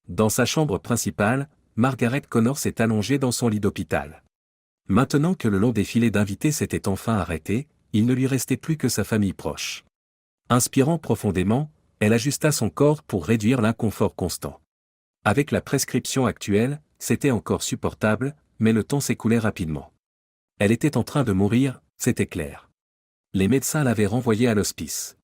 Dans sa chambre principale, Margaret Connor s'est allongée dans son lit d'hôpital. Maintenant que le long défilé d'invités s'était enfin arrêté, il ne lui restait plus que sa famille proche. Inspirant profondément, elle ajusta son corps pour réduire l'inconfort constant. Avec la prescription actuelle, c'était encore supportable, mais le temps s'écoulait rapidement. Elle était en train de mourir, c'était clair. Les médecins l'avaient renvoyée à l'hospice.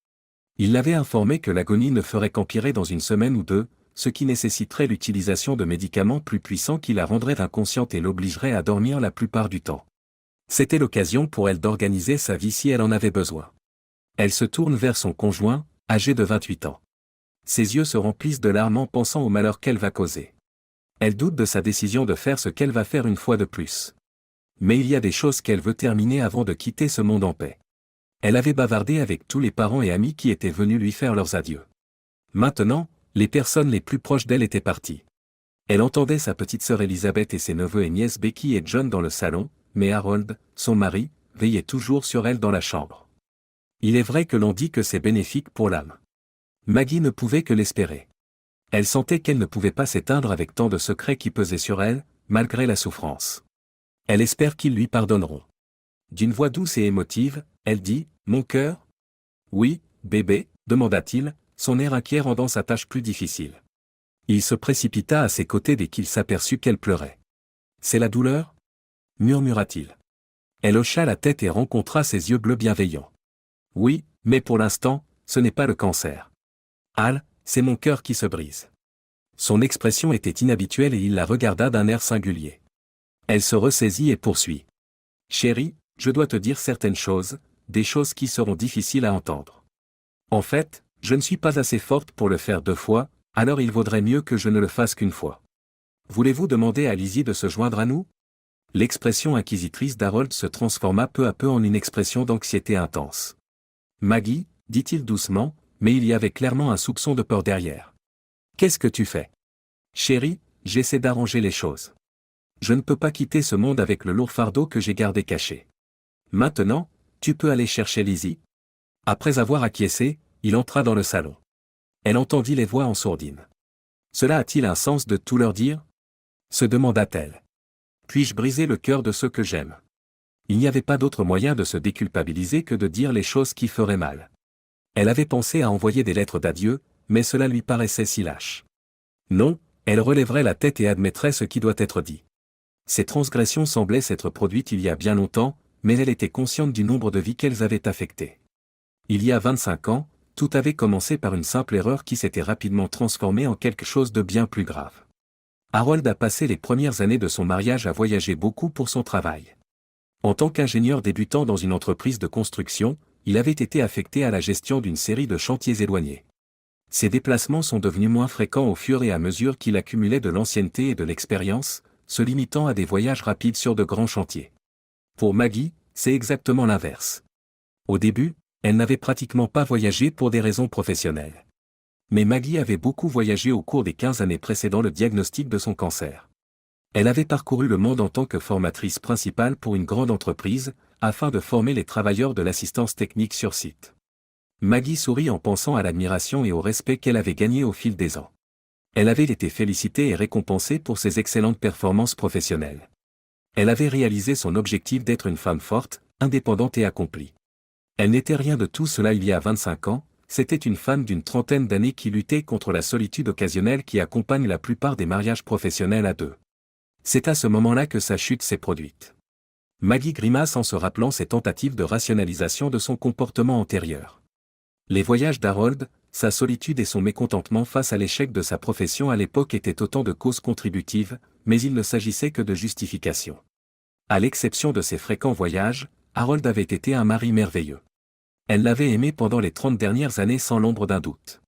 Ils l'avaient informé que l'agonie ne ferait qu'empirer dans une semaine ou deux, ce qui nécessiterait l'utilisation de médicaments plus puissants qui la rendraient inconsciente et l'obligeraient à dormir la plupart du temps. C'était l'occasion pour elle d'organiser sa vie si elle en avait besoin. Elle se tourne vers son conjoint, âgé de 28 ans. Ses yeux se remplissent de larmes en pensant au malheur qu'elle va causer. Elle doute de sa décision de faire ce qu'elle va faire une fois de plus. Mais il y a des choses qu'elle veut terminer avant de quitter ce monde en paix. Elle avait bavardé avec tous les parents et amis qui étaient venus lui faire leurs adieux. Maintenant, les personnes les plus proches d'elle étaient parties. Elle entendait sa petite sœur Elisabeth et ses neveux et nièces Becky et John dans le salon, mais Harold, son mari, veillait toujours sur elle dans la chambre. Il est vrai que l'on dit que c'est bénéfique pour l'âme. Maggie ne pouvait que l'espérer. Elle sentait qu'elle ne pouvait pas s'éteindre avec tant de secrets qui pesaient sur elle, malgré la souffrance. Elle espère qu'ils lui pardonneront. D'une voix douce et émotive, elle dit « Mon cœur ?» ?»« Oui, bébé, » demanda-t-il, son air inquiet rendant sa tâche plus difficile. Il se précipita à ses côtés dès qu'il s'aperçut qu'elle pleurait. « C'est la douleur ?» murmura-t-il. Elle hocha la tête et rencontra ses yeux bleus bienveillants. « Oui, mais pour l'instant, ce n'est pas le cancer. Al, c'est mon cœur qui se brise. » Son expression était inhabituelle et il la regarda d'un air singulier. Elle se ressaisit et poursuit. « Chérie, je dois te dire certaines choses, des choses qui seront difficiles à entendre. En fait, je ne suis pas assez forte pour le faire 2 fois, alors il vaudrait mieux que je ne le fasse qu'une fois. Voulez-vous demander à Lizzie de se joindre à nous ?» L'expression inquisitrice d'Harold se transforma peu à peu en une expression d'anxiété intense. « Maggie, » dit-il doucement, mais il y avait clairement un soupçon de peur derrière. « Qu'est-ce que tu fais ? » ?»« Chérie, j'essaie d'arranger les choses. Je ne peux pas quitter ce monde avec le lourd fardeau que j'ai gardé caché. Maintenant, tu peux aller chercher Lizzie. » Après avoir acquiescé, il entra dans le salon. Elle entendit les voix en sourdine. « Cela a-t-il un sens de tout leur dire ?» se demanda-t-elle. « Puis-je briser le cœur de ceux que j'aime ?» Il n'y avait pas d'autre moyen de se déculpabiliser que de dire les choses qui feraient mal. Elle avait pensé à envoyer des lettres d'adieu, mais cela lui paraissait si lâche. Non, elle relèverait la tête et admettrait ce qui doit être dit. Ces transgressions semblaient s'être produites il y a bien longtemps, mais elle était consciente du nombre de vies qu'elles avaient affectées. Il y a 25 ans, tout avait commencé par une simple erreur qui s'était rapidement transformée en quelque chose de bien plus grave. Harold a passé les premières années de son mariage à voyager beaucoup pour son travail. En tant qu'ingénieur débutant dans une entreprise de construction, il avait été affecté à la gestion d'une série de chantiers éloignés. Ses déplacements sont devenus moins fréquents au fur et à mesure qu'il accumulait de l'ancienneté et de l'expérience, se limitant à des voyages rapides sur de grands chantiers. Pour Maggie, c'est exactement l'inverse. Au début, elle n'avait pratiquement pas voyagé pour des raisons professionnelles. Mais Maggie avait beaucoup voyagé au cours des 15 années précédant le diagnostic de son cancer. Elle avait parcouru le monde en tant que formatrice principale pour une grande entreprise, afin de former les travailleurs de l'assistance technique sur site. Maggie sourit en pensant à l'admiration et au respect qu'elle avait gagné au fil des ans. Elle avait été félicitée et récompensée pour ses excellentes performances professionnelles. Elle avait réalisé son objectif d'être une femme forte, indépendante et accomplie. Elle n'était rien de tout cela il y a 25 ans, c'était une femme d'une trentaine d'années qui luttait contre la solitude occasionnelle qui accompagne la plupart des mariages professionnels à 2. C'est à ce moment-là que sa chute s'est produite. Maggie grimace en se rappelant ses tentatives de rationalisation de son comportement antérieur. Les voyages d'Harold, sa solitude et son mécontentement face à l'échec de sa profession à l'époque étaient autant de causes contributives, mais il ne s'agissait que de justification. À l'exception de ses fréquents voyages, Harold avait été un mari merveilleux. Elle l'avait aimé pendant les 30 dernières années sans l'ombre d'un doute.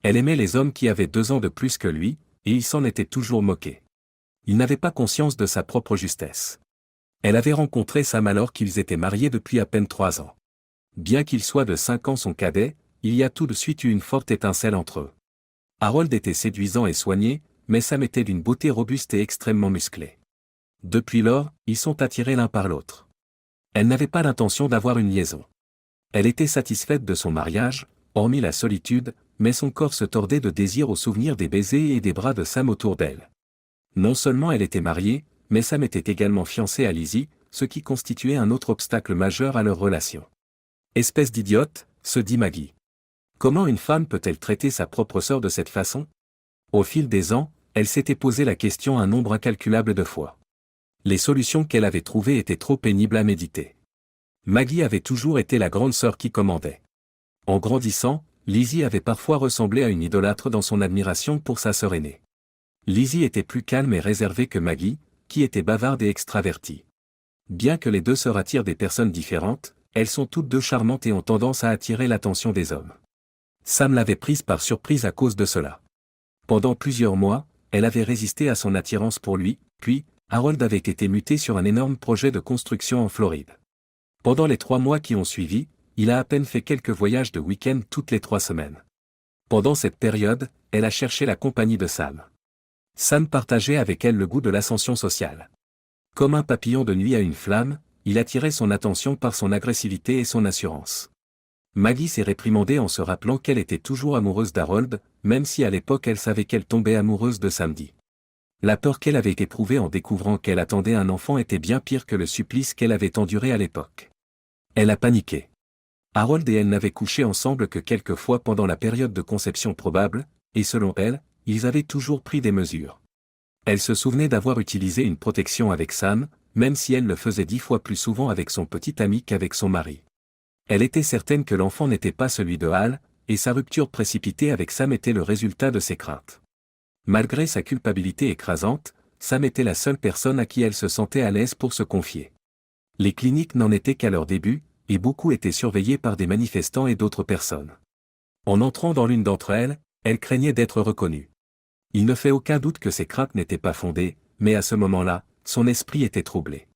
Elle aimait les hommes qui avaient 2 ans de plus que lui, et il s'en était toujours moqué. Il n'avait pas conscience de sa propre justesse. Elle avait rencontré Sam alors qu'ils étaient mariés depuis à peine 3 ans. Bien qu'il soit de 5 ans son cadet, il y a tout de suite eu une forte étincelle entre eux. Harold était séduisant et soigné, mais Sam était d'une beauté robuste et extrêmement musclée. Depuis lors, ils sont attirés l'un par l'autre. Elle n'avait pas l'intention d'avoir une liaison. Elle était satisfaite de son mariage, hormis la solitude, mais son corps se tordait de désir au souvenir des baisers et des bras de Sam autour d'elle. Non seulement elle était mariée, mais Sam était également fiancé à Lizzie, ce qui constituait un autre obstacle majeur à leur relation. Espèce d'idiote, se dit Maggie. Comment une femme peut-elle traiter sa propre sœur de cette façon? Au fil des ans, elle s'était posé la question un nombre incalculable de fois. Les solutions qu'elle avait trouvées étaient trop pénibles à méditer. Maggie avait toujours été la grande sœur qui commandait. En grandissant, Lizzie avait parfois ressemblé à une idolâtre dans son admiration pour sa sœur aînée. Lizzie était plus calme et réservée que Maggie, qui était bavarde et extravertie. Bien que les deux sœurs attirent des personnes différentes, elles sont toutes deux charmantes et ont tendance à attirer l'attention des hommes. Sam l'avait prise par surprise à cause de cela. Pendant plusieurs mois, elle avait résisté à son attirance pour lui, puis, Harold avait été muté sur un énorme projet de construction en Floride. Pendant les 3 mois qui ont suivi, il a à peine fait quelques voyages de week-end toutes les 3 semaines. Pendant cette période, elle a cherché la compagnie de Sam. Sam partageait avec elle le goût de l'ascension sociale. Comme un papillon de nuit à une flamme, il attirait son attention par son agressivité et son assurance. Maggie s'est réprimandée en se rappelant qu'elle était toujours amoureuse d'Harold, même si à l'époque elle savait qu'elle tombait amoureuse de Samedi. La peur qu'elle avait éprouvée en découvrant qu'elle attendait un enfant était bien pire que le supplice qu'elle avait enduré à l'époque. Elle a paniqué. Harold et elle n'avaient couché ensemble que quelques fois pendant la période de conception probable, et selon elle, ils avaient toujours pris des mesures. Elle se souvenait d'avoir utilisé une protection avec Sam, même si elle le faisait 10 fois plus souvent avec son petit ami qu'avec son mari. Elle était certaine que l'enfant n'était pas celui de Hal, et sa rupture précipitée avec Sam était le résultat de ses craintes. Malgré sa culpabilité écrasante, Sam était la seule personne à qui elle se sentait à l'aise pour se confier. Les cliniques n'en étaient qu'à leur début, et beaucoup étaient surveillés par des manifestants et d'autres personnes. En entrant dans l'une d'entre elles, elle craignait d'être reconnue. Il ne fait aucun doute que ses craintes n'étaient pas fondées, mais à ce moment-là, son esprit était troublé.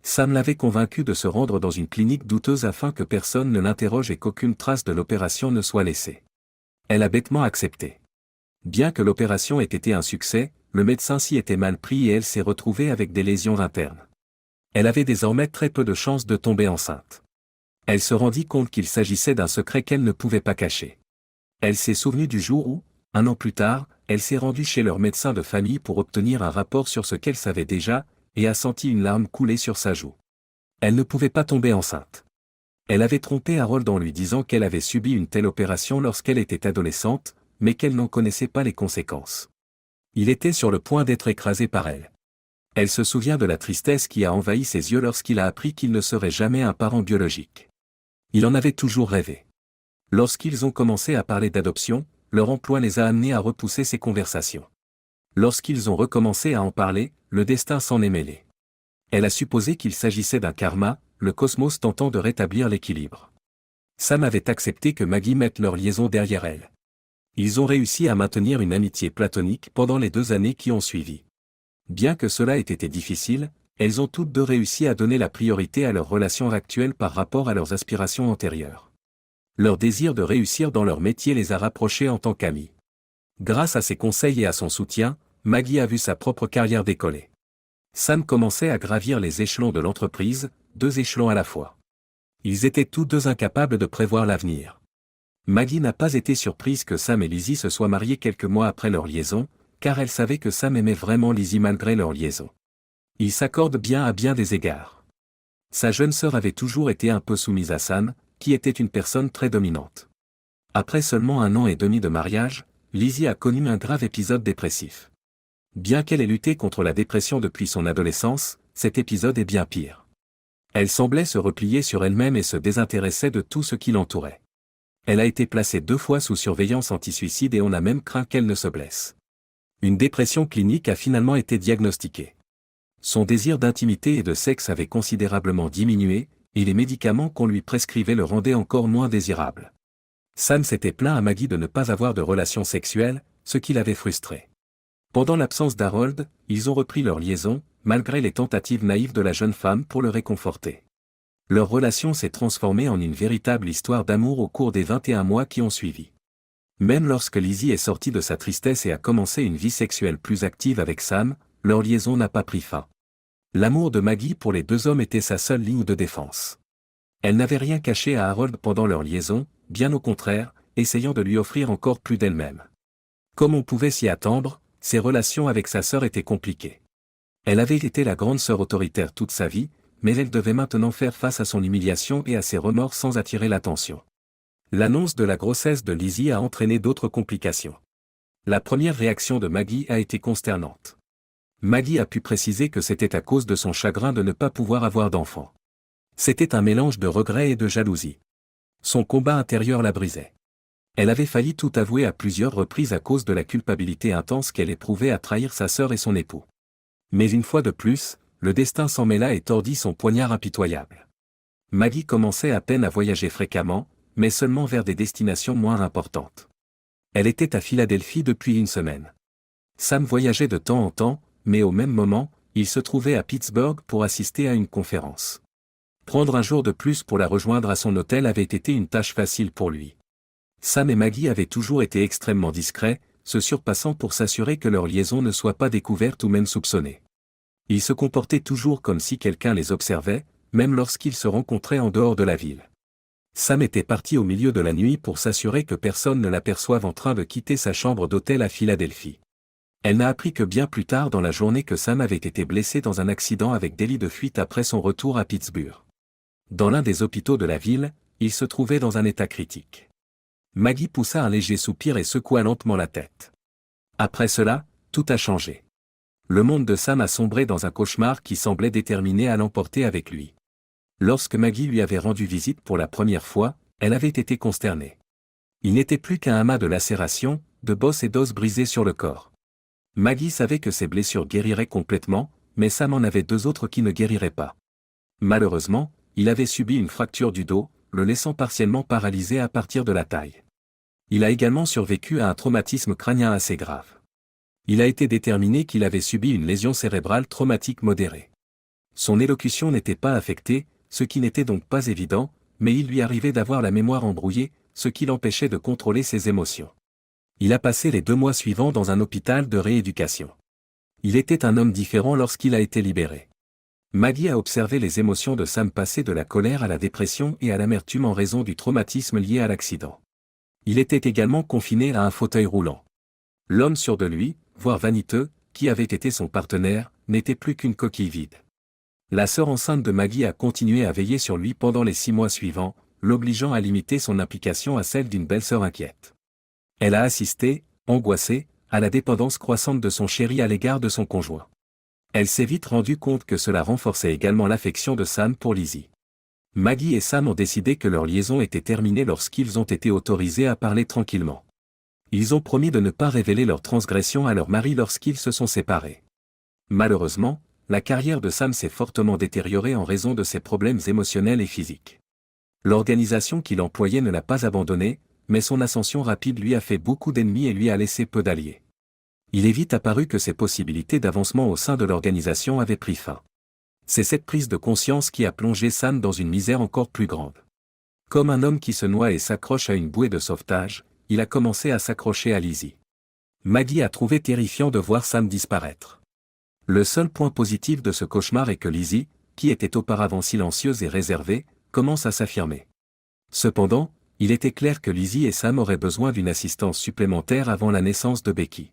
Sam l'avait convaincue de se rendre dans une clinique douteuse afin que personne ne l'interroge et qu'aucune trace de l'opération ne soit laissée. Elle a bêtement accepté. Bien que l'opération ait été un succès, le médecin s'y était mal pris et elle s'est retrouvée avec des lésions internes. Elle avait désormais très peu de chances de tomber enceinte. Elle se rendit compte qu'il s'agissait d'un secret qu'elle ne pouvait pas cacher. Elle s'est souvenue du jour où, 1 an plus tard, elle s'est rendue chez leur médecin de famille pour obtenir un rapport sur ce qu'elle savait déjà, et a senti une larme couler sur sa joue. Elle ne pouvait pas tomber enceinte. Elle avait trompé Harold en lui disant qu'elle avait subi une telle opération lorsqu'elle était adolescente, mais qu'elle n'en connaissait pas les conséquences. Il était sur le point d'être écrasé par elle. Elle se souvient de la tristesse qui a envahi ses yeux lorsqu'il a appris qu'il ne serait jamais un parent biologique. Il en avait toujours rêvé. Lorsqu'ils ont commencé à parler d'adoption, leur emploi les a amenés à repousser ces conversations. Lorsqu'ils ont recommencé à en parler, le destin s'en est mêlé. Elle a supposé qu'il s'agissait d'un karma, le cosmos tentant de rétablir l'équilibre. Sam avait accepté que Maggie mette leur liaison derrière elle. Ils ont réussi à maintenir une amitié platonique pendant les 2 années qui ont suivi. Bien que cela ait été difficile, elles ont toutes deux réussi à donner la priorité à leur relation actuelle par rapport à leurs aspirations antérieures. Leur désir de réussir dans leur métier les a rapprochés en tant qu'amis. Grâce à ses conseils et à son soutien, Maggie a vu sa propre carrière décoller. Sam commençait à gravir les échelons de l'entreprise, 2 échelons à la fois. Ils étaient tous deux incapables de prévoir l'avenir. Maggie n'a pas été surprise que Sam et Lizzie se soient mariés quelques mois après leur liaison, car elle savait que Sam aimait vraiment Lizzie malgré leur liaison. Ils s'accordent bien à bien des égards. Sa jeune sœur avait toujours été un peu soumise à Sam, qui était une personne très dominante. Après seulement 1 an et demi de mariage, Lizzie a connu un grave épisode dépressif. Bien qu'elle ait lutté contre la dépression depuis son adolescence, cet épisode est bien pire. Elle semblait se replier sur elle-même et se désintéressait de tout ce qui l'entourait. Elle a été placée 2 fois sous surveillance anti-suicide et on a même craint qu'elle ne se blesse. Une dépression clinique a finalement été diagnostiquée. Son désir d'intimité et de sexe avait considérablement diminué, et les médicaments qu'on lui prescrivait le rendaient encore moins désirable. Sam s'était plaint à Maggie de ne pas avoir de relations sexuelles, ce qui l'avait frustré. Pendant l'absence d'Harold, ils ont repris leur liaison, malgré les tentatives naïves de la jeune femme pour le réconforter. Leur relation s'est transformée en une véritable histoire d'amour au cours des 21 mois qui ont suivi. Même lorsque Lizzie est sortie de sa tristesse et a commencé une vie sexuelle plus active avec Sam, leur liaison n'a pas pris fin. L'amour de Maggie pour les 2 hommes était sa seule ligne de défense. Elle n'avait rien caché à Harold pendant leur liaison, bien au contraire, essayant de lui offrir encore plus d'elle-même. Comme on pouvait s'y attendre, ses relations avec sa sœur étaient compliquées. Elle avait été la grande sœur autoritaire toute sa vie, mais elle devait maintenant faire face à son humiliation et à ses remords sans attirer l'attention. L'annonce de la grossesse de Lizzie a entraîné d'autres complications. La première réaction de Maggie a été consternante. Maggie a pu préciser que c'était à cause de son chagrin de ne pas pouvoir avoir d'enfant. C'était un mélange de regret et de jalousie. Son combat intérieur la brisait. Elle avait failli tout avouer à plusieurs reprises à cause de la culpabilité intense qu'elle éprouvait à trahir sa sœur et son époux. Mais une fois de plus, le destin s'en mêla et tordit son poignard impitoyable. Maggie commençait à peine à voyager fréquemment, mais seulement vers des destinations moins importantes. Elle était à Philadelphie depuis une semaine. Sam voyageait de temps en temps, mais au même moment, il se trouvait à Pittsburgh pour assister à une conférence. Prendre un jour de plus pour la rejoindre à son hôtel avait été une tâche facile pour lui. Sam et Maggie avaient toujours été extrêmement discrets, se surpassant pour s'assurer que leur liaison ne soit pas découverte ou même soupçonnée. Ils se comportaient toujours comme si quelqu'un les observait, même lorsqu'ils se rencontraient en dehors de la ville. Sam était parti au milieu de la nuit pour s'assurer que personne ne l'aperçoive en train de quitter sa chambre d'hôtel à Philadelphie. Elle n'a appris que bien plus tard dans la journée que Sam avait été blessé dans un accident avec délit de fuite après son retour à Pittsburgh. Dans l'un des hôpitaux de la ville, il se trouvait dans un état critique. Maggie poussa un léger soupir et secoua lentement la tête. Après cela, tout a changé. Le monde de Sam a sombré dans un cauchemar qui semblait déterminé à l'emporter avec lui. Lorsque Maggie lui avait rendu visite pour la première fois, elle avait été consternée. Il n'était plus qu'un amas de lacérations, de bosses et d'os brisés sur le corps. Maggie savait que ses blessures guériraient complètement, mais Sam en avait deux autres qui ne guériraient pas. Malheureusement, il avait subi une fracture du dos, le laissant partiellement paralysé à partir de la taille. Il a également survécu à un traumatisme crânien assez grave. Il a été déterminé qu'il avait subi une lésion cérébrale traumatique modérée. Son élocution n'était pas affectée, ce qui n'était donc pas évident, mais il lui arrivait d'avoir la mémoire embrouillée, ce qui l'empêchait de contrôler ses émotions. Il a passé les 2 mois suivants dans un hôpital de rééducation. Il était un homme différent lorsqu'il a été libéré. Maggie a observé les émotions de Sam passer de la colère à la dépression et à l'amertume en raison du traumatisme lié à l'accident. Il était également confiné à un fauteuil roulant. L'homme sûr de lui, voire vaniteux, qui avait été son partenaire, n'était plus qu'une coquille vide. La sœur enceinte de Maggie a continué à veiller sur lui pendant les 6 mois suivants, l'obligeant à limiter son implication à celle d'une belle-sœur inquiète. Elle a assisté, angoissée, à la dépendance croissante de son chéri à l'égard de son conjoint. Elle s'est vite rendue compte que cela renforçait également l'affection de Sam pour Lizzie. Maggie et Sam ont décidé que leur liaison était terminée lorsqu'ils ont été autorisés à parler tranquillement. Ils ont promis de ne pas révéler leurs transgressions à leur mari lorsqu'ils se sont séparés. Malheureusement, la carrière de Sam s'est fortement détériorée en raison de ses problèmes émotionnels et physiques. L'organisation qu'il employait ne l'a pas abandonné, mais son ascension rapide lui a fait beaucoup d'ennemis et lui a laissé peu d'alliés. Il est vite apparu que ses possibilités d'avancement au sein de l'organisation avaient pris fin. C'est cette prise de conscience qui a plongé Sam dans une misère encore plus grande. Comme un homme qui se noie et s'accroche à une bouée de sauvetage, il a commencé à s'accrocher à Lizzie. Maggie a trouvé terrifiant de voir Sam disparaître. Le seul point positif de ce cauchemar est que Lizzie, qui était auparavant silencieuse et réservée, commence à s'affirmer. Cependant, il était clair que Lizzie et Sam auraient besoin d'une assistance supplémentaire avant la naissance de Becky.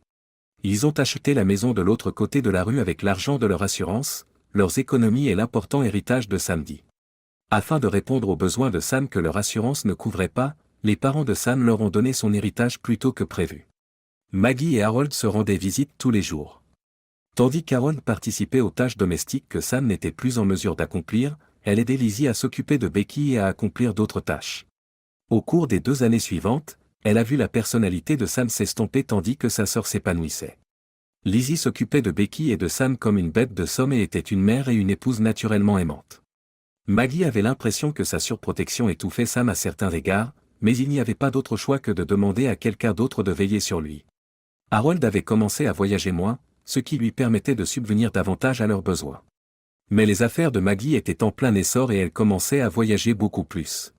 Ils ont acheté la maison de l'autre côté de la rue avec l'argent de leur assurance, leurs économies et l'important héritage de Samedi. Afin de répondre aux besoins de Sam que leur assurance ne couvrait pas, les parents de Sam leur ont donné son héritage plus tôt que prévu. Maggie et Harold se rendaient visite tous les jours. Tandis qu'Harold participait aux tâches domestiques que Sam n'était plus en mesure d'accomplir, elle aidait Lizzie à s'occuper de Becky et à accomplir d'autres tâches. Au cours des 2 années suivantes, elle a vu la personnalité de Sam s'estomper tandis que sa sœur s'épanouissait. Lizzie s'occupait de Becky et de Sam comme une bête de somme et était une mère et une épouse naturellement aimante. Maggie avait l'impression que sa surprotection étouffait Sam à certains égards, mais il n'y avait pas d'autre choix que de demander à quelqu'un d'autre de veiller sur lui. Harold avait commencé à voyager moins, ce qui lui permettait de subvenir davantage à leurs besoins. Mais les affaires de Maggie étaient en plein essor et elle commençait à voyager beaucoup plus.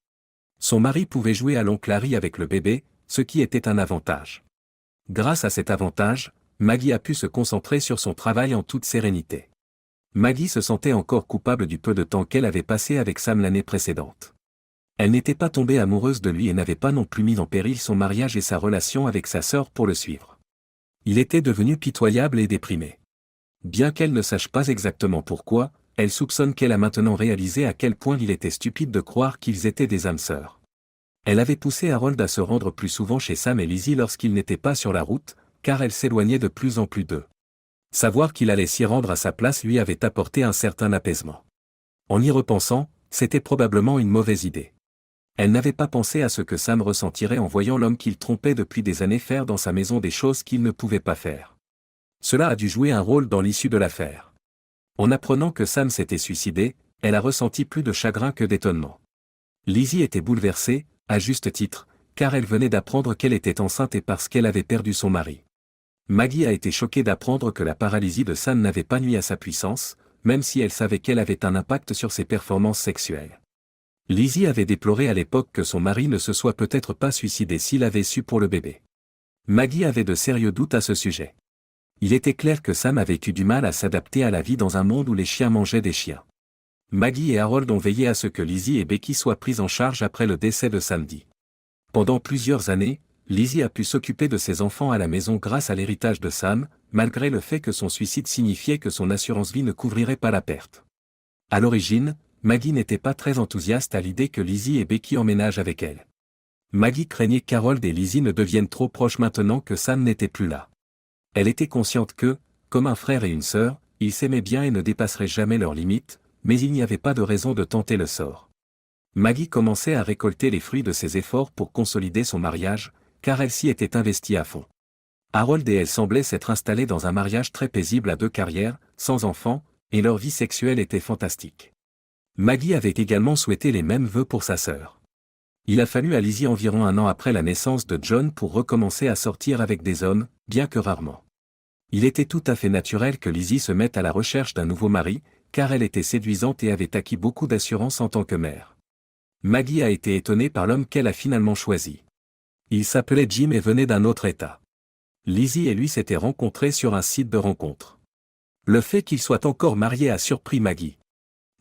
Son mari pouvait jouer à l'oncle Harry avec le bébé, ce qui était un avantage. Grâce à cet avantage, Maggie a pu se concentrer sur son travail en toute sérénité. Maggie se sentait encore coupable du peu de temps qu'elle avait passé avec Sam l'année précédente. Elle n'était pas tombée amoureuse de lui et n'avait pas non plus mis en péril son mariage et sa relation avec sa sœur pour le suivre. Il était devenu pitoyable et déprimé. Bien qu'elle ne sache pas exactement pourquoi, elle soupçonne qu'elle a maintenant réalisé à quel point il était stupide de croire qu'ils étaient des âmes sœurs. Elle avait poussé Harold à se rendre plus souvent chez Sam et Lizzie lorsqu'ils n'étaient pas sur la route, car elle s'éloignait de plus en plus d'eux. Savoir qu'il allait s'y rendre à sa place lui avait apporté un certain apaisement. En y repensant, c'était probablement une mauvaise idée. Elle n'avait pas pensé à ce que Sam ressentirait en voyant l'homme qu'il trompait depuis des années faire dans sa maison des choses qu'il ne pouvait pas faire. Cela a dû jouer un rôle dans l'issue de l'affaire. En apprenant que Sam s'était suicidé, elle a ressenti plus de chagrin que d'étonnement. Lizzie était bouleversée, à juste titre, car elle venait d'apprendre qu'elle était enceinte et parce qu'elle avait perdu son mari. Maggie a été choquée d'apprendre que la paralysie de Sam n'avait pas nui à sa puissance, même si elle savait qu'elle avait un impact sur ses performances sexuelles. Lizzie avait déploré à l'époque que son mari ne se soit peut-être pas suicidé s'il avait su pour le bébé. Maggie avait de sérieux doutes à ce sujet. Il était clair que Sam avait eu du mal à s'adapter à la vie dans un monde où les chiens mangeaient des chiens. Maggie et Harold ont veillé à ce que Lizzie et Becky soient prises en charge après le décès de Sandy. Pendant plusieurs années, Lizzie a pu s'occuper de ses enfants à la maison grâce à l'héritage de Sam, malgré le fait que son suicide signifiait que son assurance vie ne couvrirait pas la perte. À l'origine, Maggie n'était pas très enthousiaste à l'idée que Lizzie et Becky emménagent avec elle. Maggie craignait qu'Harold et Lizzie ne deviennent trop proches maintenant que Sam n'était plus là. Elle était consciente que, comme un frère et une sœur, ils s'aimaient bien et ne dépasseraient jamais leurs limites, mais il n'y avait pas de raison de tenter le sort. Maggie commençait à récolter les fruits de ses efforts pour consolider son mariage, car elle s'y était investie à fond. Harold et elle semblaient s'être installés dans un mariage très paisible à 2 carrières, sans enfants, et leur vie sexuelle était fantastique. Maggie avait également souhaité les mêmes vœux pour sa sœur. Il a fallu à Lizzie environ 1 an après la naissance de John pour recommencer à sortir avec des hommes, bien que rarement. Il était tout à fait naturel que Lizzie se mette à la recherche d'un nouveau mari, car elle était séduisante et avait acquis beaucoup d'assurance en tant que mère. Maggie a été étonnée par l'homme qu'elle a finalement choisi. Il s'appelait Jim et venait d'un autre État. Lizzie et lui s'étaient rencontrés sur un site de rencontre. Le fait qu'il soit encore marié a surpris Maggie.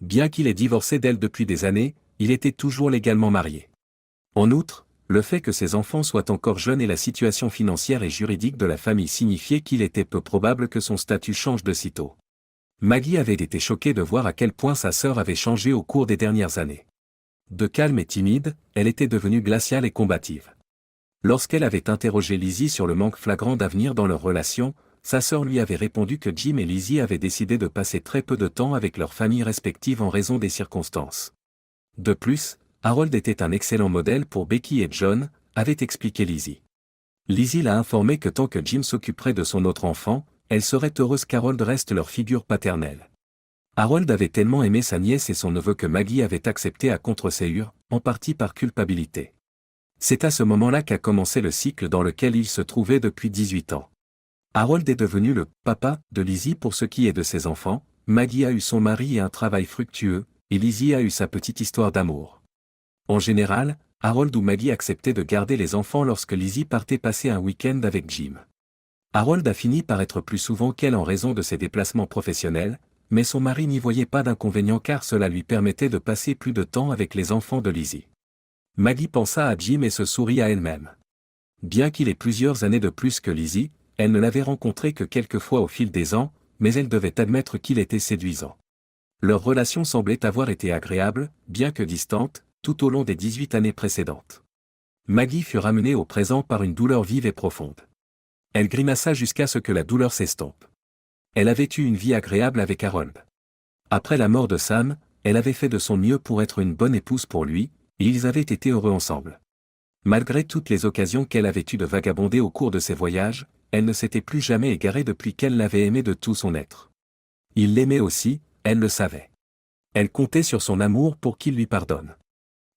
Bien qu'il ait divorcé d'elle depuis des années, il était toujours légalement marié. En outre, le fait que ses enfants soient encore jeunes et la situation financière et juridique de la famille signifiait qu'il était peu probable que son statut change de sitôt. Maggie avait été choquée de voir à quel point sa sœur avait changé au cours des dernières années. De calme et timide, elle était devenue glaciale et combative. Lorsqu'elle avait interrogé Lizzie sur le manque flagrant d'avenir dans leur relation, sa sœur lui avait répondu que Jim et Lizzie avaient décidé de passer très peu de temps avec leurs familles respectives en raison des circonstances. De plus, Harold était un excellent modèle pour Becky et John, avait expliqué Lizzie. Lizzie l'a informé que tant que Jim s'occuperait de son autre enfant, elle serait heureuse qu'Harold reste leur figure paternelle. Harold avait tellement aimé sa nièce et son neveu que Maggie avait accepté à contre-séance, en partie par culpabilité. C'est à ce moment-là qu'a commencé le cycle dans lequel il se trouvait depuis 18 ans. Harold est devenu le « papa » de Lizzie pour ce qui est de ses enfants, Maggie a eu son mari et un travail fructueux, et Lizzie a eu sa petite histoire d'amour. En général, Harold ou Maggie acceptaient de garder les enfants lorsque Lizzie partait passer un week-end avec Jim. Harold a fini par être plus souvent qu'elle en raison de ses déplacements professionnels, mais son mari n'y voyait pas d'inconvénient car cela lui permettait de passer plus de temps avec les enfants de Lizzie. Maggie pensa à Jim et se sourit à elle-même. Bien qu'il ait plusieurs années de plus que Lizzie, elle ne l'avait rencontré que quelques fois au fil des ans, mais elle devait admettre qu'il était séduisant. Leur relation semblait avoir été agréable, bien que distante, tout au long des 18 années précédentes. Maggie fut ramenée au présent par une douleur vive et profonde. Elle grimaça jusqu'à ce que la douleur s'estompe. Elle avait eu une vie agréable avec Harold. Après la mort de Sam, elle avait fait de son mieux pour être une bonne épouse pour lui, et ils avaient été heureux ensemble. Malgré toutes les occasions qu'elle avait eues de vagabonder au cours de ses voyages, elle ne s'était plus jamais égarée depuis qu'elle l'avait aimé de tout son être. Il l'aimait aussi, elle le savait. Elle comptait sur son amour pour qu'il lui pardonne.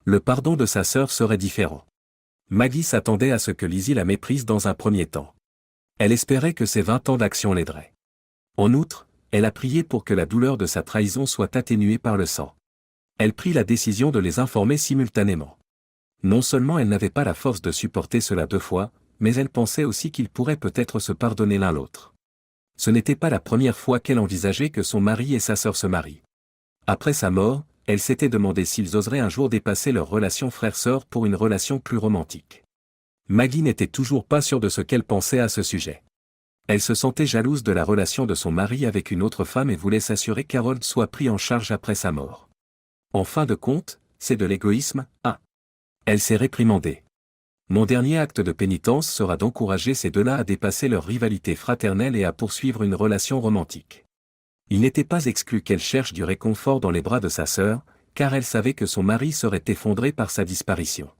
Le pardon de sa sœur serait différent. Maggie s'attendait à ce que Lizzie la méprise dans un premier temps. Elle espérait que ses 20 ans d'action l'aideraient. En outre, elle a prié pour que la douleur de sa trahison soit atténuée par le sang. Elle prit la décision de les informer simultanément. Non seulement elle n'avait pas la force de supporter cela 2 fois, mais elle pensait aussi qu'ils pourraient peut-être se pardonner l'un l'autre. Ce n'était pas la première fois qu'elle envisageait que son mari et sa sœur se marient. Après sa mort, elle s'était demandé s'ils oseraient un jour dépasser leur relation frère-sœur pour une relation plus romantique. Maggie n'était toujours pas sûre de ce qu'elle pensait à ce sujet. Elle se sentait jalouse de la relation de son mari avec une autre femme et voulait s'assurer qu'Harold soit pris en charge après sa mort. En fin de compte, c'est de l'égoïsme, hein. Elle s'est réprimandée. Mon dernier acte de pénitence sera d'encourager ces deux-là à dépasser leur rivalité fraternelle et à poursuivre une relation romantique. Il n'était pas exclu qu'elle cherche du réconfort dans les bras de sa sœur, car elle savait que son mari serait effondré par sa disparition.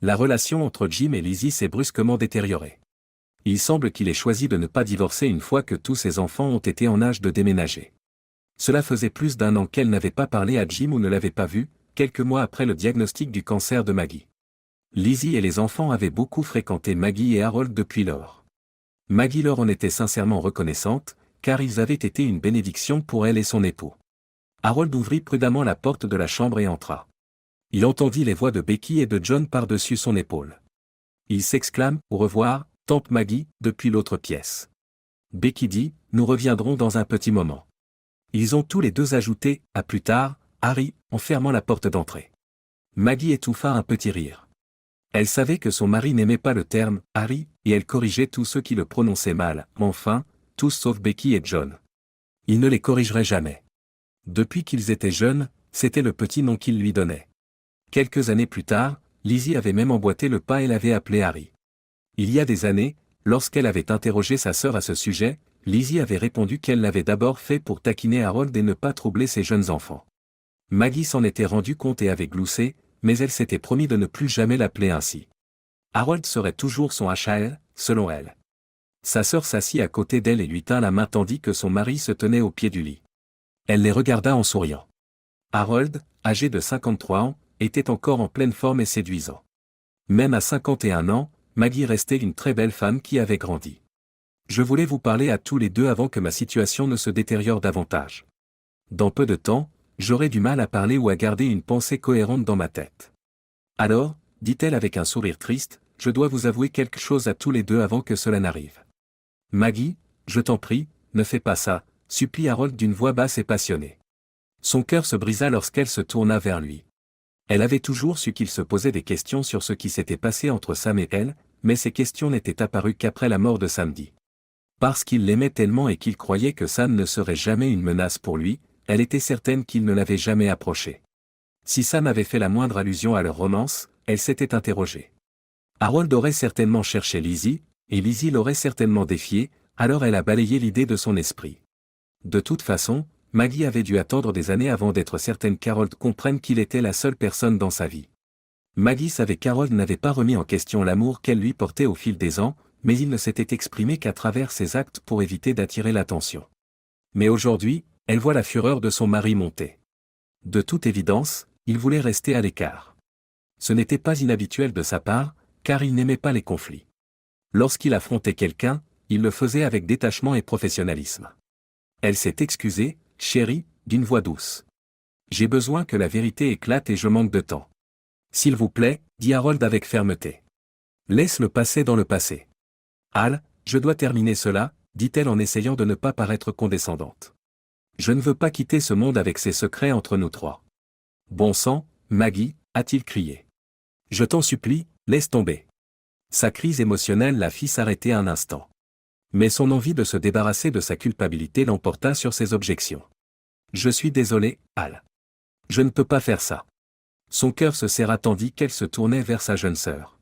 La relation entre Jim et Lizzie s'est brusquement détériorée. Il semble qu'il ait choisi de ne pas divorcer une fois que tous ses enfants ont été en âge de déménager. Cela faisait plus d'1 an qu'elle n'avait pas parlé à Jim ou ne l'avait pas vu, quelques mois après le diagnostic du cancer de Maggie. Lizzie et les enfants avaient beaucoup fréquenté Maggie et Harold depuis lors. Maggie leur en était sincèrement reconnaissante, car ils avaient été une bénédiction pour elle et son époux. Harold ouvrit prudemment la porte de la chambre et entra. Il entendit les voix de Becky et de John par-dessus son épaule. Il s'exclame « Au revoir, tante Maggie » depuis l'autre pièce. Becky dit « Nous reviendrons dans un petit moment ». Ils ont tous les deux ajouté « À plus tard, Harry » en fermant la porte d'entrée. Maggie étouffa un petit rire. Elle savait que son mari n'aimait pas le terme « Harry » et elle corrigeait tous ceux qui le prononçaient mal, enfin, tous sauf Becky et John. Il ne les corrigerait jamais. Depuis qu'ils étaient jeunes, c'était le petit nom qu'il lui donnait. Quelques années plus tard, Lizzie avait même emboîté le pas et l'avait appelé Harry. Il y a des années, lorsqu'elle avait interrogé sa sœur à ce sujet, Lizzie avait répondu qu'elle l'avait d'abord fait pour taquiner Harold et ne pas troubler ses jeunes enfants. Maggie s'en était rendu compte et avait gloussé, mais elle s'était promis de ne plus jamais l'appeler ainsi. Harold serait toujours son HAL, selon elle. Sa sœur s'assit à côté d'elle et lui tint la main tandis que son mari se tenait au pied du lit. Elle les regarda en souriant. Harold, âgé de 53 ans, était encore en pleine forme et séduisant. Même à 51 ans, Maggie restait une très belle femme qui avait grandi. Je voulais vous parler à tous les deux avant que ma situation ne se détériore davantage. Dans peu de temps, j'aurai du mal à parler ou à garder une pensée cohérente dans ma tête. Alors, dit-elle avec un sourire triste, je dois vous avouer quelque chose à tous les deux avant que cela n'arrive. Maggie, je t'en prie, ne fais pas ça, supplie Harold d'une voix basse et passionnée. Son cœur se brisa lorsqu'elle se tourna vers lui. Elle avait toujours su qu'il se posait des questions sur ce qui s'était passé entre Sam et elle, mais ces questions n'étaient apparues qu'après la mort de Samedi. Parce qu'il l'aimait tellement et qu'il croyait que Sam ne serait jamais une menace pour lui, elle était certaine qu'il ne l'avait jamais approché. Si Sam avait fait la moindre allusion à leur romance, elle s'était interrogée. Harold aurait certainement cherché Lizzie, et Lizzie l'aurait certainement défié, alors elle a balayé l'idée de son esprit. De toute façon, Maggie avait dû attendre des années avant d'être certaine qu'Harold comprenne qu'il était la seule personne dans sa vie. Maggie savait qu'Harold n'avait pas remis en question l'amour qu'elle lui portait au fil des ans, mais il ne s'était exprimé qu'à travers ses actes pour éviter d'attirer l'attention. Mais aujourd'hui, elle voit la fureur de son mari monter. De toute évidence, il voulait rester à l'écart. Ce n'était pas inhabituel de sa part, car il n'aimait pas les conflits. Lorsqu'il affrontait quelqu'un, il le faisait avec détachement et professionnalisme. Elle s'est excusée, chérie, d'une voix douce. J'ai besoin que la vérité éclate et je manque de temps. S'il vous plaît, dit Harold avec fermeté. Laisse le passé dans le passé. Al, je dois terminer cela, dit-elle en essayant de ne pas paraître condescendante. Je ne veux pas quitter ce monde avec ses secrets entre nous trois. Bon sang, Maggie, a-t-il crié. Je t'en supplie, laisse tomber. Sa crise émotionnelle la fit s'arrêter un instant. Mais son envie de se débarrasser de sa culpabilité l'emporta sur ses objections. Je suis désolé, Al. Je ne peux pas faire ça. Son cœur se serra tandis qu'elle se tournait vers sa jeune sœur.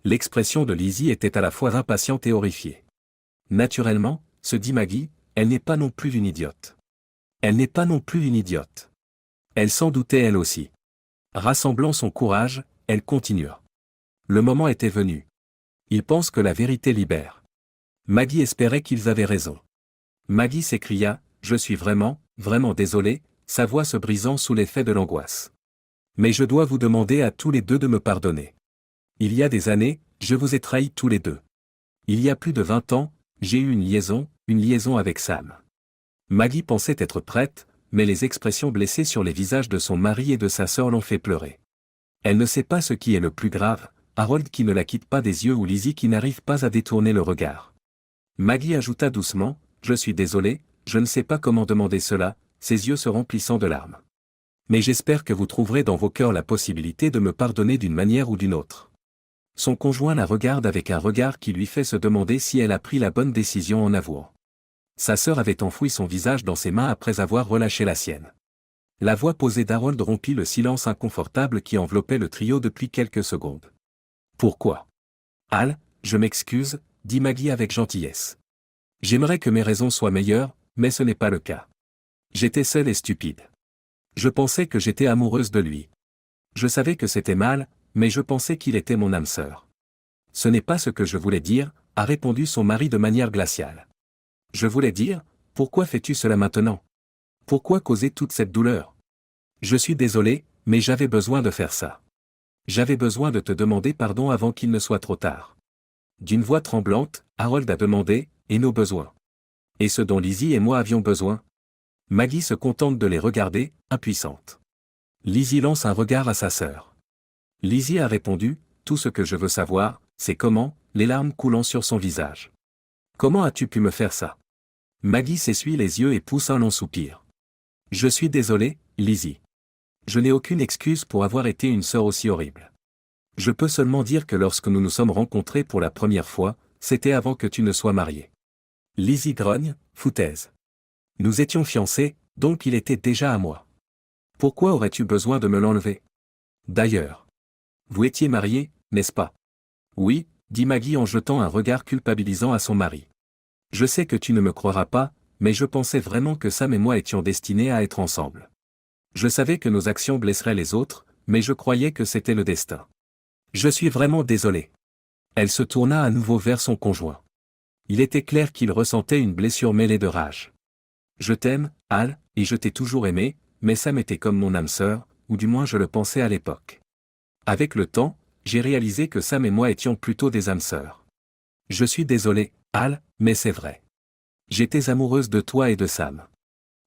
L'expression de Lizzie était à la fois impatiente et horrifiée. Naturellement, se dit Maggie, elle n'est pas non plus une idiote. Elle n'est pas non plus une idiote. Elle s'en doutait elle aussi. Rassemblant son courage, elle continua. Le moment était venu. Il pense que la vérité libère. Maggie espérait qu'ils avaient raison. Maggie s'écria, je suis vraiment, vraiment désolé, sa voix se brisant sous l'effet de l'angoisse. Mais je dois vous demander à tous les deux de me pardonner. Il y a des années, je vous ai trahis tous les deux. Il y a plus de 20 ans, j'ai eu une liaison avec Sam. Maggie pensait être prête, mais les expressions blessées sur les visages de son mari et de sa sœur l'ont fait pleurer. Elle ne sait pas ce qui est le plus grave, Harold qui ne la quitte pas des yeux ou Lizzie qui n'arrive pas à détourner le regard. Maggie ajouta doucement, je suis désolé, je ne sais pas comment demander cela, ses yeux se remplissant de larmes. Mais j'espère que vous trouverez dans vos cœurs la possibilité de me pardonner d'une manière ou d'une autre. Son conjoint la regarde avec un regard qui lui fait se demander si elle a pris la bonne décision en avouant. Sa sœur avait enfoui son visage dans ses mains après avoir relâché la sienne. La voix posée d'Harold rompit le silence inconfortable qui enveloppait le trio depuis quelques secondes. Pourquoi? Al, je m'excuse, dit Maggie avec gentillesse. J'aimerais que mes raisons soient meilleures, mais ce n'est pas le cas. J'étais seule et stupide. Je pensais que j'étais amoureuse de lui. Je savais que c'était mal, mais je pensais qu'il était mon âme sœur. Ce n'est pas ce que je voulais dire, a répondu son mari de manière glaciale. Je voulais dire, pourquoi fais-tu cela maintenant? Pourquoi causer toute cette douleur? Je suis désolé, mais j'avais besoin de faire ça. J'avais besoin de te demander pardon avant qu'il ne soit trop tard. D'une voix tremblante, Harold a demandé, et nos besoins? Et ce dont Lizzie et moi avions besoin? Maggie se contente de les regarder, impuissante. Lizzie lance un regard à sa sœur. Lizzie a répondu, tout ce que je veux savoir, c'est comment, les larmes coulant sur son visage. Comment as-tu pu me faire ça? Maggie s'essuie les yeux et pousse un long soupir. Je suis désolé, Lizzie. Je n'ai aucune excuse pour avoir été une sœur aussi horrible. Je peux seulement dire que lorsque nous nous sommes rencontrés pour la première fois, c'était avant que tu ne sois mariée. Lizzie grogne, foutaise. Nous étions fiancés, donc il était déjà à moi. Pourquoi aurais-tu besoin de me l'enlever? D'ailleurs, vous étiez mariés, n'est-ce pas? Oui, dit Maggie en jetant un regard culpabilisant à son mari. Je sais que tu ne me croiras pas, mais je pensais vraiment que Sam et moi étions destinés à être ensemble. Je savais que nos actions blesseraient les autres, mais je croyais que c'était le destin. Je suis vraiment désolé. Elle se tourna à nouveau vers son conjoint. Il était clair qu'il ressentait une blessure mêlée de rage. Je t'aime, Al, et je t'ai toujours aimé, mais Sam était comme mon âme sœur, ou du moins je le pensais à l'époque. Avec le temps, j'ai réalisé que Sam et moi étions plutôt des âmes sœurs. Je suis désolé, Al, mais c'est vrai. J'étais amoureuse de toi et de Sam.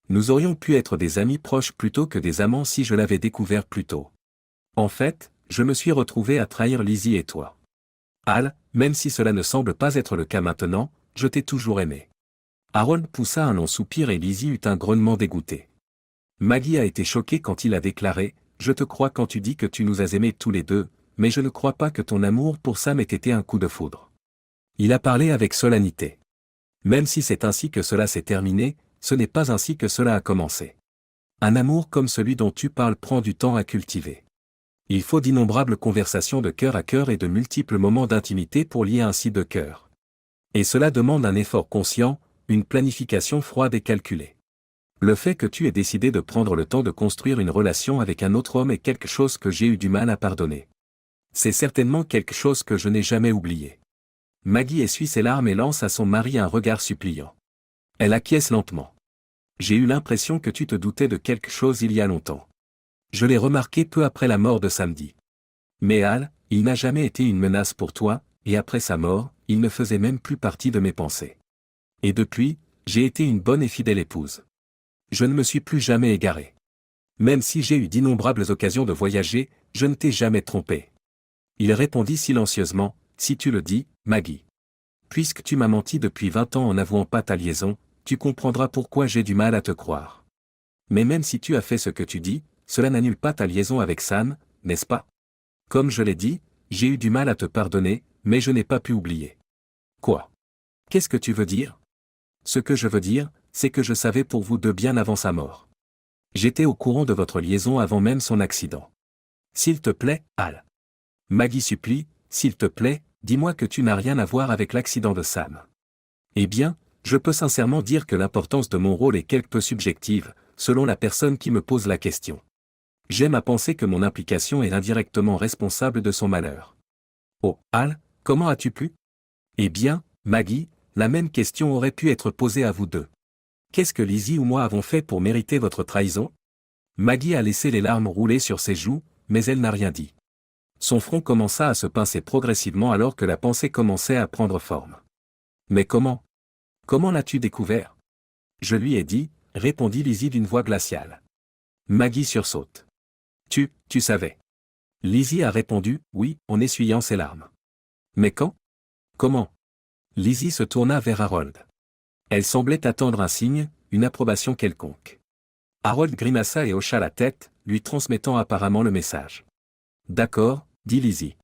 Nous aurions pu être des amis proches plutôt que des amants si je l'avais découvert plus tôt. En fait, je me suis retrouvé à trahir Lizzie et toi. Al, même si cela ne semble pas être le cas maintenant, je t'ai toujours aimé. Harold poussa un long soupir et Lizzie eut un grognement dégoûté. Maggie a été choquée quand il a déclaré « Je te crois quand tu dis que tu nous as aimés tous les deux, mais je ne crois pas que ton amour pour Sam ait été un coup de foudre. » Il a parlé avec solennité. Même si c'est ainsi que cela s'est terminé, ce n'est pas ainsi que cela a commencé. Un amour comme celui dont tu parles prend du temps à cultiver. Il faut d'innombrables conversations de cœur à cœur et de multiples moments d'intimité pour lier ainsi deux cœurs. Et cela demande un effort conscient, une planification froide et calculée. Le fait que tu aies décidé de prendre le temps de construire une relation avec un autre homme est quelque chose que j'ai eu du mal à pardonner. C'est certainement quelque chose que je n'ai jamais oublié. Maggie essuie ses larmes et lance à son mari un regard suppliant. Elle acquiesce lentement. J'ai eu l'impression que tu te doutais de quelque chose il y a longtemps. Je l'ai remarqué peu après la mort de samedi. Mais Al, il n'a jamais été une menace pour toi, et après sa mort, il ne faisait même plus partie de mes pensées. Et depuis, j'ai été une bonne et fidèle épouse. Je ne me suis plus jamais égaré. Même si j'ai eu d'innombrables occasions de voyager, je ne t'ai jamais trompé. Il répondit silencieusement, si tu le dis, Maggie. Puisque tu m'as menti depuis 20 ans en n'avouant pas ta liaison, tu comprendras pourquoi j'ai du mal à te croire. Mais même si tu as fait ce que tu dis, cela n'annule pas ta liaison avec Sam, n'est-ce pas? Comme je l'ai dit, j'ai eu du mal à te pardonner, mais je n'ai pas pu oublier. Quoi? Qu'est-ce que tu veux dire? Ce que je veux dire, c'est que je savais pour vous deux bien avant sa mort. J'étais au courant de votre liaison avant même son accident. S'il te plaît, Al. Maggie supplie, s'il te plaît, dis-moi que tu n'as rien à voir avec l'accident de Sam. Eh bien, je peux sincèrement dire que l'importance de mon rôle est quelque peu subjective, selon la personne qui me pose la question. J'aime à penser que mon implication est indirectement responsable de son malheur. Oh, Al, comment as-tu pu? Eh bien, Maggie, la même question aurait pu être posée à vous deux. Qu'est-ce que Lizzie ou moi avons fait pour mériter votre trahison? Maggie a laissé les larmes rouler sur ses joues, mais elle n'a rien dit. Son front commença à se pincer progressivement alors que la pensée commençait à prendre forme. Mais comment? Comment l'as-tu découvert? Je lui ai dit, répondit Lizzie d'une voix glaciale. Maggie sursaute. Tu savais. Lizzie a répondu, oui, en essuyant ses larmes. Mais quand? Comment? Lizzie se tourna vers Harold. Elle semblait attendre un signe, une approbation quelconque. Harold grimaça et hocha la tête, lui transmettant apparemment le message. D'accord, dit Lizzie.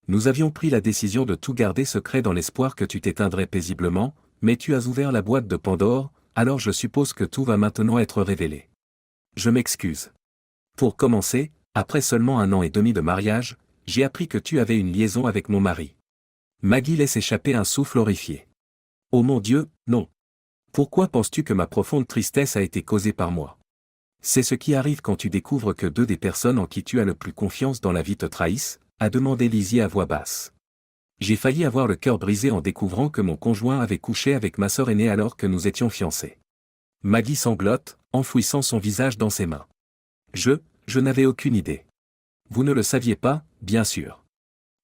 Nous avions pris la décision de tout garder secret dans l'espoir que tu t'éteindrais paisiblement, mais tu as ouvert la boîte de Pandore, alors je suppose que tout va maintenant être révélé. Je m'excuse. Pour commencer, après seulement 1 an et demi de mariage, j'ai appris que tu avais une liaison avec mon mari. Maggie laisse échapper un souffle horrifié. Oh mon Dieu, non. Pourquoi penses-tu que ma profonde tristesse a été causée par moi? C'est ce qui arrive quand tu découvres que deux des personnes en qui tu as le plus confiance dans la vie te trahissent, a demandé Lizzie à voix basse. J'ai failli avoir le cœur brisé en découvrant que mon conjoint avait couché avec ma sœur aînée alors que nous étions fiancés. Maggie sanglote, enfouissant son visage dans ses mains. Je n'avais aucune idée. Vous ne le saviez pas, bien sûr.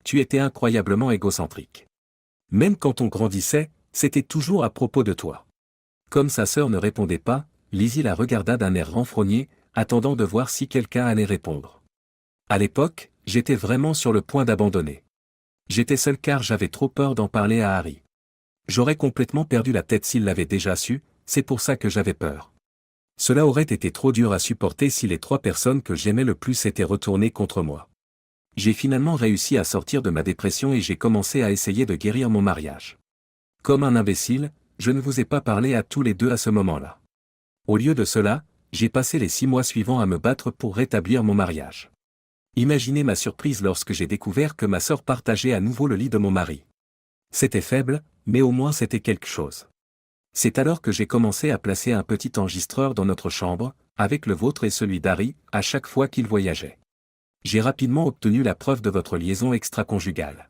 Tu étais incroyablement égocentrique. Même quand on grandissait, c'était toujours à propos de toi. Comme sa sœur ne répondait pas, Lizzie la regarda d'un air renfrogné, attendant de voir si quelqu'un allait répondre. À l'époque, j'étais vraiment sur le point d'abandonner. J'étais seul car j'avais trop peur d'en parler à Harry. J'aurais complètement perdu la tête s'il l'avait déjà su, c'est pour ça que j'avais peur. Cela aurait été trop dur à supporter si les 3 personnes que j'aimais le plus s'étaient retournées contre moi. J'ai finalement réussi à sortir de ma dépression et j'ai commencé à essayer de guérir mon mariage. Comme un imbécile, je ne vous ai pas parlé à tous les deux à ce moment-là. Au lieu de cela, j'ai passé les 6 mois suivants à me battre pour rétablir mon mariage. Imaginez ma surprise lorsque j'ai découvert que ma sœur partageait à nouveau le lit de mon mari. C'était faible, mais au moins c'était quelque chose. C'est alors que j'ai commencé à placer un petit enregistreur dans notre chambre, avec le vôtre et celui d'Harry, à chaque fois qu'il voyageait. J'ai rapidement obtenu la preuve de votre liaison extra-conjugale.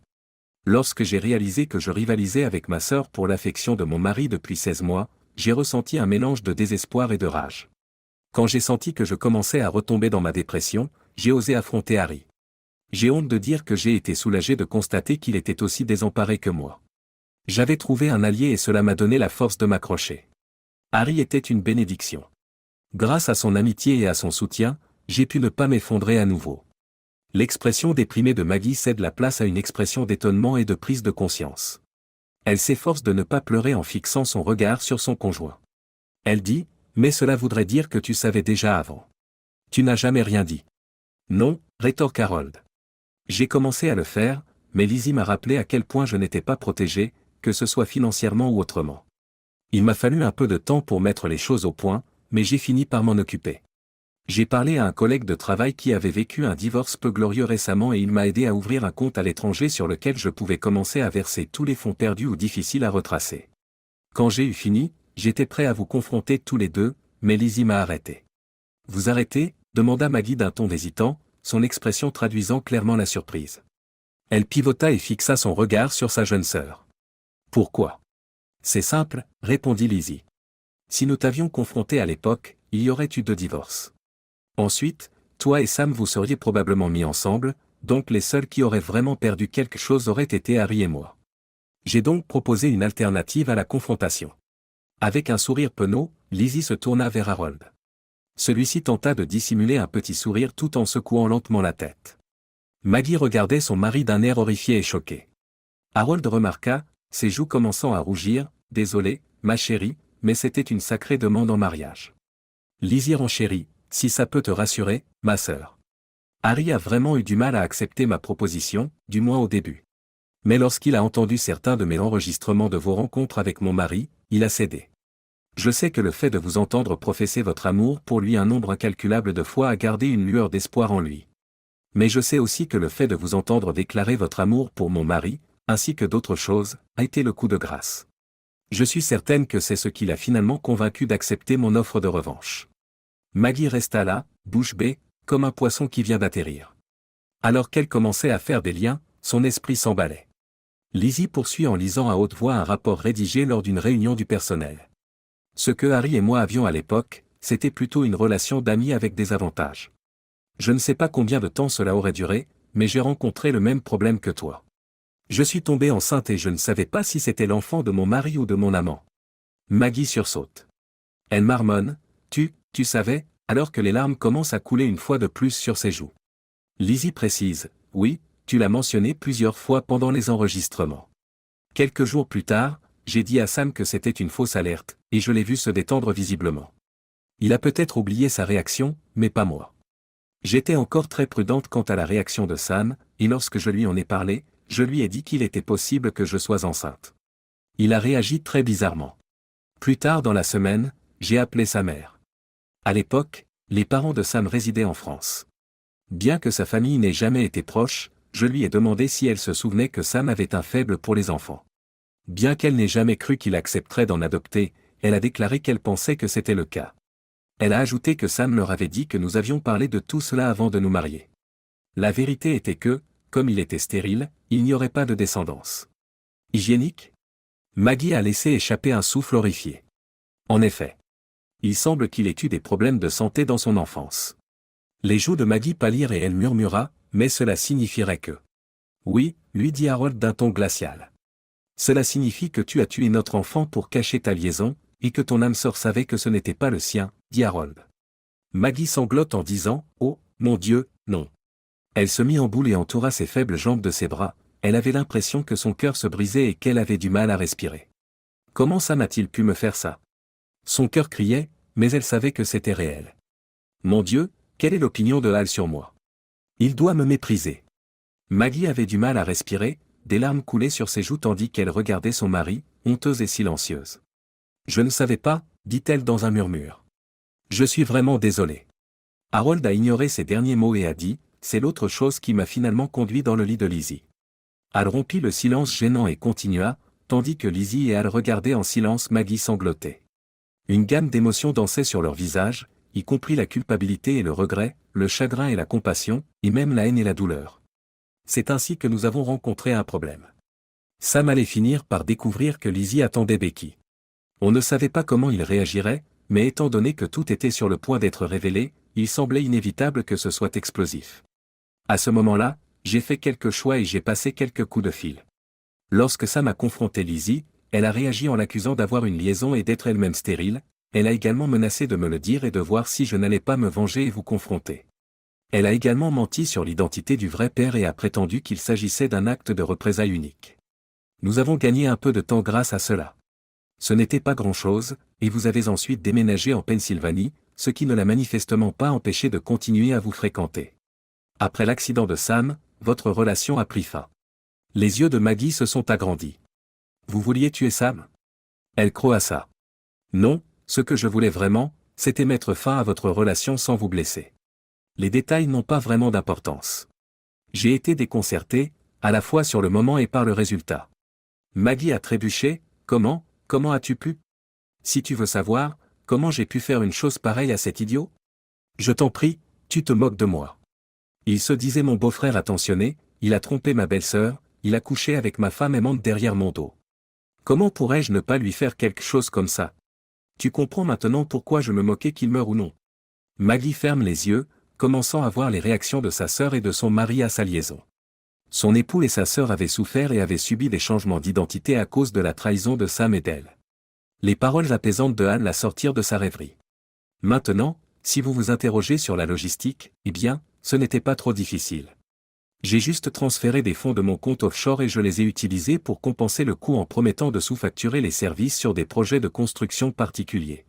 Lorsque j'ai réalisé que je rivalisais avec ma sœur pour l'affection de mon mari depuis 16 mois, j'ai ressenti un mélange de désespoir et de rage. Quand j'ai senti que je commençais à retomber dans ma dépression, j'ai osé affronter Harry. J'ai honte de dire que j'ai été soulagé de constater qu'il était aussi désemparé que moi. J'avais trouvé un allié et cela m'a donné la force de m'accrocher. Harry était une bénédiction. Grâce à son amitié et à son soutien, j'ai pu ne pas m'effondrer à nouveau. L'expression déprimée de Maggie cède la place à une expression d'étonnement et de prise de conscience. Elle s'efforce de ne pas pleurer en fixant son regard sur son conjoint. Elle dit, « Mais cela voudrait dire que tu savais déjà avant. Tu n'as jamais rien dit. » Non, rétorque Harold. J'ai commencé à le faire, mais Lizzie m'a rappelé à quel point je n'étais pas protégé, que ce soit financièrement ou autrement. Il m'a fallu un peu de temps pour mettre les choses au point, mais j'ai fini par m'en occuper. J'ai parlé à un collègue de travail qui avait vécu un divorce peu glorieux récemment et il m'a aidé à ouvrir un compte à l'étranger sur lequel je pouvais commencer à verser tous les fonds perdus ou difficiles à retracer. Quand j'ai eu fini, j'étais prêt à vous confronter tous les deux, mais Lizzie m'a arrêté. « Vous arrêtez ?» demanda Maggie d'un ton hésitant, son expression traduisant clairement la surprise. Elle pivota et fixa son regard sur sa jeune sœur. « Pourquoi ? » « C'est simple, répondit Lizzie. Si nous t'avions confronté à l'époque, il y aurait eu 2 divorces. Ensuite, toi et Sam vous seriez probablement mis ensemble, donc les seuls qui auraient vraiment perdu quelque chose auraient été Harry et moi. J'ai donc proposé une alternative à la confrontation. Avec un sourire penaud, Lizzie se tourna vers Harold. Celui-ci tenta de dissimuler un petit sourire tout en secouant lentement la tête. Maggie regardait son mari d'un air horrifié et choqué. Harold remarqua, ses joues commençant à rougir, « Désolé, ma chérie, mais c'était une sacrée demande en mariage. » Lizzie renchérit, « Si ça peut te rassurer, ma sœur. Harry a vraiment eu du mal à accepter ma proposition, du moins au début. Mais lorsqu'il a entendu certains de mes enregistrements de vos rencontres avec mon mari, il a cédé. Je sais que le fait de vous entendre professer votre amour pour lui un nombre incalculable de fois a gardé une lueur d'espoir en lui. Mais je sais aussi que le fait de vous entendre déclarer votre amour pour mon mari, ainsi que d'autres choses, a été le coup de grâce. Je suis certaine que c'est ce qui l'a finalement convaincu d'accepter mon offre de revanche. » Maggie resta là, bouche bée, comme un poisson qui vient d'atterrir. Alors qu'elle commençait à faire des liens, son esprit s'emballait. Lizzie poursuit en lisant à haute voix un rapport rédigé lors d'une réunion du personnel. Ce que Harry et moi avions à l'époque, c'était plutôt une relation d'amis avec des avantages. Je ne sais pas combien de temps cela aurait duré, mais j'ai rencontré le même problème que toi. Je suis tombée enceinte et je ne savais pas si c'était l'enfant de mon mari ou de mon amant. Maggie sursaute. Elle marmonne, tu savais, alors que les larmes commencent à couler une fois de plus sur ses joues. Lizzie précise, oui, tu l'as mentionné plusieurs fois pendant les enregistrements. Quelques jours plus tard, j'ai dit à Sam que c'était une fausse alerte, et je l'ai vu se détendre visiblement. Il a peut-être oublié sa réaction, mais pas moi. J'étais encore très prudente quant à la réaction de Sam, et lorsque je lui en ai parlé, je lui ai dit qu'il était possible que je sois enceinte. Il a réagi très bizarrement. Plus tard dans la semaine, j'ai appelé sa mère. À l'époque, les parents de Sam résidaient en France. Bien que sa famille n'ait jamais été proche, je lui ai demandé si elle se souvenait que Sam avait un faible pour les enfants. Bien qu'elle n'ait jamais cru qu'il accepterait d'en adopter, elle a déclaré qu'elle pensait que c'était le cas. Elle a ajouté que Sam leur avait dit que nous avions parlé de tout cela avant de nous marier. La vérité était que, comme il était stérile, il n'y aurait pas de descendance. Hygiénique ? Maggie a laissé échapper un souffle horrifié. En effet. Il semble qu'il ait eu des problèmes de santé dans son enfance. Les joues de Maggie pâlirent et elle murmura, mais cela signifierait que... Oui, lui dit Harold d'un ton glacial. Cela signifie que tu as tué notre enfant pour cacher ta liaison, et que ton âme sœur savait que ce n'était pas le sien, dit Harold. Maggie sanglote en disant, oh, mon Dieu, non. Elle se mit en boule et entoura ses faibles jambes de ses bras, elle avait l'impression que son cœur se brisait et qu'elle avait du mal à respirer. Comment Sam a-t-il pu me faire ça? Son cœur criait, mais elle savait que c'était réel. Mon Dieu, quelle est l'opinion de Hal sur moi? Il doit me mépriser. Maggie avait du mal à respirer, des larmes coulaient sur ses joues tandis qu'elle regardait son mari, honteuse et silencieuse. Je ne savais pas, dit-elle dans un murmure. Je suis vraiment désolé. Harold a ignoré ces derniers mots et a dit, c'est l'autre chose qui m'a finalement conduit dans le lit de Lizzie. Hal rompit le silence gênant et continua, tandis que Lizzie et Hal regardaient en silence Maggie sangloter. Une gamme d'émotions dansait sur leur visage, y compris la culpabilité et le regret, le chagrin et la compassion, et même la haine et la douleur. C'est ainsi que nous avons rencontré un problème. Sam allait finir par découvrir que Lizzie attendait Becky. On ne savait pas comment il réagirait, mais étant donné que tout était sur le point d'être révélé, il semblait inévitable que ce soit explosif. À ce moment-là, j'ai fait quelques choix et j'ai passé quelques coups de fil. Lorsque Sam a confronté Lizzie, elle a réagi en l'accusant d'avoir une liaison et d'être elle-même stérile, elle a également menacé de me le dire et de voir si je n'allais pas me venger et vous confronter. Elle a également menti sur l'identité du vrai père et a prétendu qu'il s'agissait d'un acte de représailles unique. Nous avons gagné un peu de temps grâce à cela. Ce n'était pas grand-chose, et vous avez ensuite déménagé en Pennsylvanie, ce qui ne l'a manifestement pas empêché de continuer à vous fréquenter. Après l'accident de Sam, votre relation a pris fin. Les yeux de Maggie se sont agrandis. Vous vouliez tuer Sam? Elle croassa. Non, ce que je voulais vraiment, c'était mettre fin à votre relation sans vous blesser. Les détails n'ont pas vraiment d'importance. J'ai été déconcerté, à la fois sur le moment et par le résultat. Maggie a trébuché, comment as-tu pu? Si tu veux savoir, comment j'ai pu faire une chose pareille à cet idiot? Je t'en prie, tu te moques de moi. Il se disait mon beau-frère attentionné, il a trompé ma belle-sœur, il a couché avec ma femme aimante derrière mon dos. Comment pourrais-je ne pas lui faire quelque chose comme ça? Tu comprends maintenant pourquoi je me moquais qu'il meure ou non. Maggie ferme les yeux, commençant à voir les réactions de sa sœur et de son mari à sa liaison. Son époux et sa sœur avaient souffert et avaient subi des changements d'identité à cause de la trahison de Sam et d'elle. Les paroles apaisantes de Hal la sortirent de sa rêverie. Maintenant, si vous vous interrogez sur la logistique, eh bien, ce n'était pas trop difficile. J'ai juste transféré des fonds de mon compte offshore et je les ai utilisés pour compenser le coût en promettant de sous-facturer les services sur des projets de construction particuliers.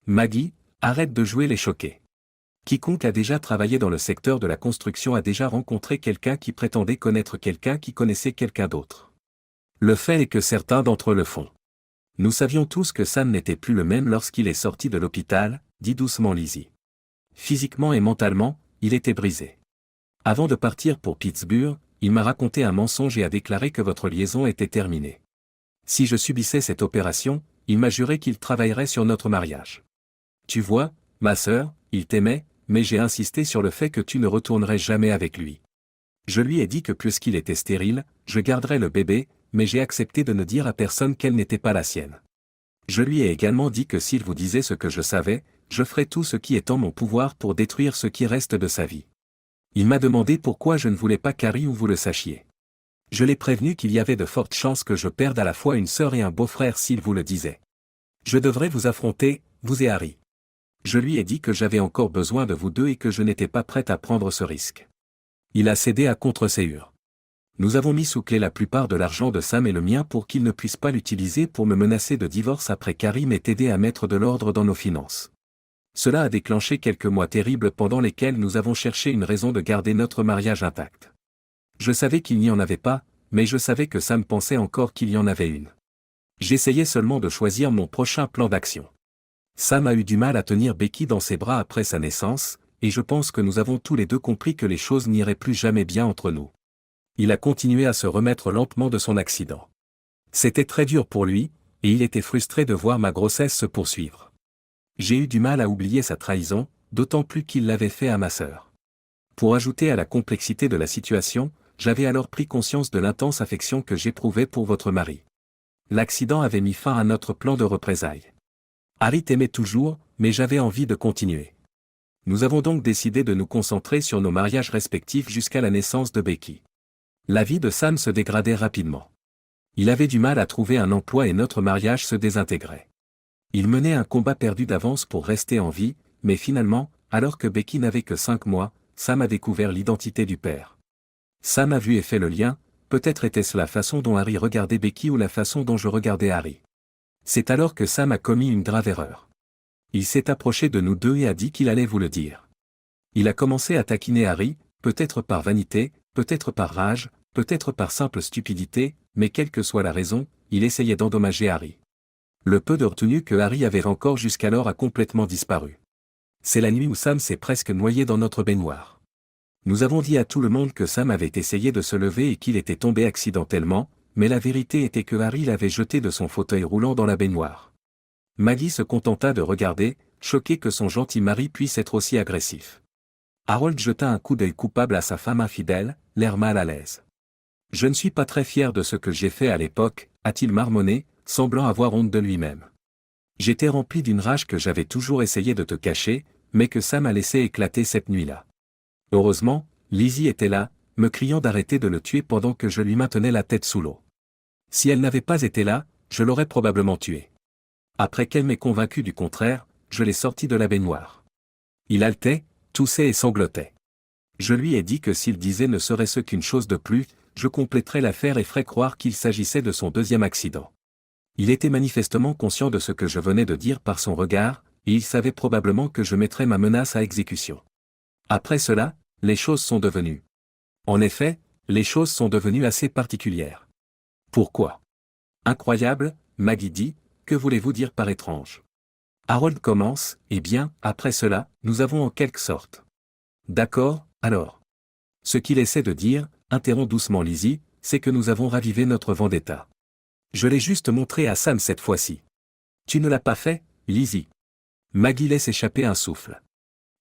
Maggie, arrête de jouer les choqués. Quiconque a déjà travaillé dans le secteur de la construction a déjà rencontré quelqu'un qui prétendait connaître quelqu'un qui connaissait quelqu'un d'autre. Le fait est que certains d'entre eux le font. Nous savions tous que Sam n'était plus le même lorsqu'il est sorti de l'hôpital, dit doucement Lizzie. Physiquement et mentalement, il était brisé. Avant de partir pour Pittsburgh, il m'a raconté un mensonge et a déclaré que votre liaison était terminée. Si je subissais cette opération, il m'a juré qu'il travaillerait sur notre mariage. Tu vois, ma sœur, il t'aimait, mais j'ai insisté sur le fait que tu ne retournerais jamais avec lui. Je lui ai dit que puisqu'il était stérile, je garderais le bébé, mais j'ai accepté de ne dire à personne qu'elle n'était pas la sienne. Je lui ai également dit que s'il vous disait ce que je savais, je ferais tout ce qui est en mon pouvoir pour détruire ce qui reste de sa vie. Il m'a demandé pourquoi je ne voulais pas qu'Harry ou vous le sachiez. Je l'ai prévenu qu'il y avait de fortes chances que je perde à la fois une sœur et un beau-frère s'il vous le disait. Je devrais vous affronter, vous et Harry. Je lui ai dit que j'avais encore besoin de vous deux et que je n'étais pas prête à prendre ce risque. Il a cédé à contre-séure. Nous avons mis sous clé la plupart de l'argent de Sam et le mien pour qu'il ne puisse pas l'utiliser pour me menacer de divorce après qu'Harry m'ait aidé à mettre de l'ordre dans nos finances. Cela a déclenché quelques mois terribles pendant lesquels nous avons cherché une raison de garder notre mariage intact. Je savais qu'il n'y en avait pas, mais je savais que Sam pensait encore qu'il y en avait une. J'essayais seulement de choisir mon prochain plan d'action. Sam a eu du mal à tenir Becky dans ses bras après sa naissance, et je pense que nous avons tous les deux compris que les choses n'iraient plus jamais bien entre nous. Il a continué à se remettre lentement de son accident. C'était très dur pour lui, et il était frustré de voir ma grossesse se poursuivre. J'ai eu du mal à oublier sa trahison, d'autant plus qu'il l'avait fait à ma sœur. Pour ajouter à la complexité de la situation, j'avais alors pris conscience de l'intense affection que j'éprouvais pour votre mari. L'accident avait mis fin à notre plan de représailles. Harry t'aimait toujours, mais j'avais envie de continuer. Nous avons donc décidé de nous concentrer sur nos mariages respectifs jusqu'à la naissance de Becky. La vie de Sam se dégradait rapidement. Il avait du mal à trouver un emploi et notre mariage se désintégrait. Il menait un combat perdu d'avance pour rester en vie, mais finalement, alors que Becky n'avait que 5 mois, Sam a découvert l'identité du père. Sam a vu et fait le lien, peut-être était-ce la façon dont Harry regardait Becky ou la façon dont je regardais Harry. C'est alors que Sam a commis une grave erreur. Il s'est approché de nous deux et a dit qu'il allait vous le dire. Il a commencé à taquiner Harry, peut-être par vanité, peut-être par rage, peut-être par simple stupidité, mais quelle que soit la raison, il essayait d'endommager Harry. Le peu de retenue que Harry avait encore jusqu'alors a complètement disparu. C'est la nuit où Sam s'est presque noyé dans notre baignoire. Nous avons dit à tout le monde que Sam avait essayé de se lever et qu'il était tombé accidentellement, mais la vérité était que Harry l'avait jeté de son fauteuil roulant dans la baignoire. Maggie se contenta de regarder, choquée que son gentil mari puisse être aussi agressif. Harold jeta un coup d'œil coupable à sa femme infidèle, l'air mal à l'aise. « Je ne suis pas très fier de ce que j'ai fait à l'époque, a-t-il marmonné, semblant avoir honte de lui-même. J'étais rempli d'une rage que j'avais toujours essayé de te cacher, mais que Sam a laissé éclater cette nuit-là. Heureusement, Lizzie était là, me criant d'arrêter de le tuer pendant que je lui maintenais la tête sous l'eau. Si elle n'avait pas été là, je l'aurais probablement tué. Après qu'elle m'ait convaincu du contraire, je l'ai sorti de la baignoire. Il haletait, toussait et sanglotait. Je lui ai dit que s'il disait ne serait-ce qu'une chose de plus, je compléterais l'affaire et ferais croire qu'il s'agissait de son deuxième accident. Il était manifestement conscient de ce que je venais de dire par son regard, et il savait probablement que je mettrais ma menace à exécution. Après cela, les choses sont devenues. En effet, les choses sont devenues assez particulières. Pourquoi? Incroyable, Maggie dit, que voulez-vous dire par étrange? Harold commence, eh bien, après cela, nous avons en quelque sorte. D'accord, alors. Ce qu'il essaie de dire, interrompt doucement Lizzie, c'est que nous avons ravivé notre vendetta. Je l'ai juste montré à Sam cette fois-ci. Tu ne l'as pas fait, Lizzie. Maggie laisse échapper un souffle.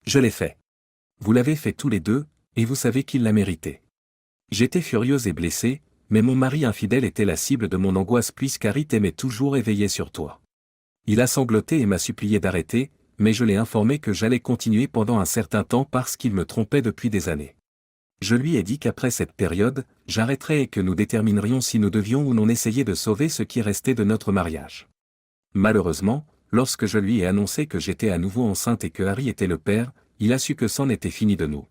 Je l'ai fait. Vous l'avez fait tous les deux, et vous savez qu'il l'a mérité. J'étais furieuse et blessée, mais mon mari infidèle était la cible de mon angoisse puisqu'Harry t'aimait toujours et veillait sur toi. Il a sangloté et m'a supplié d'arrêter, mais je l'ai informé que j'allais continuer pendant un certain temps parce qu'il me trompait depuis des années. Je lui ai dit qu'après cette période, j'arrêterais et que nous déterminerions si nous devions ou non essayer de sauver ce qui restait de notre mariage. Malheureusement, lorsque je lui ai annoncé que j'étais à nouveau enceinte et que Harry était le père, il a su que c'en était fini de nous.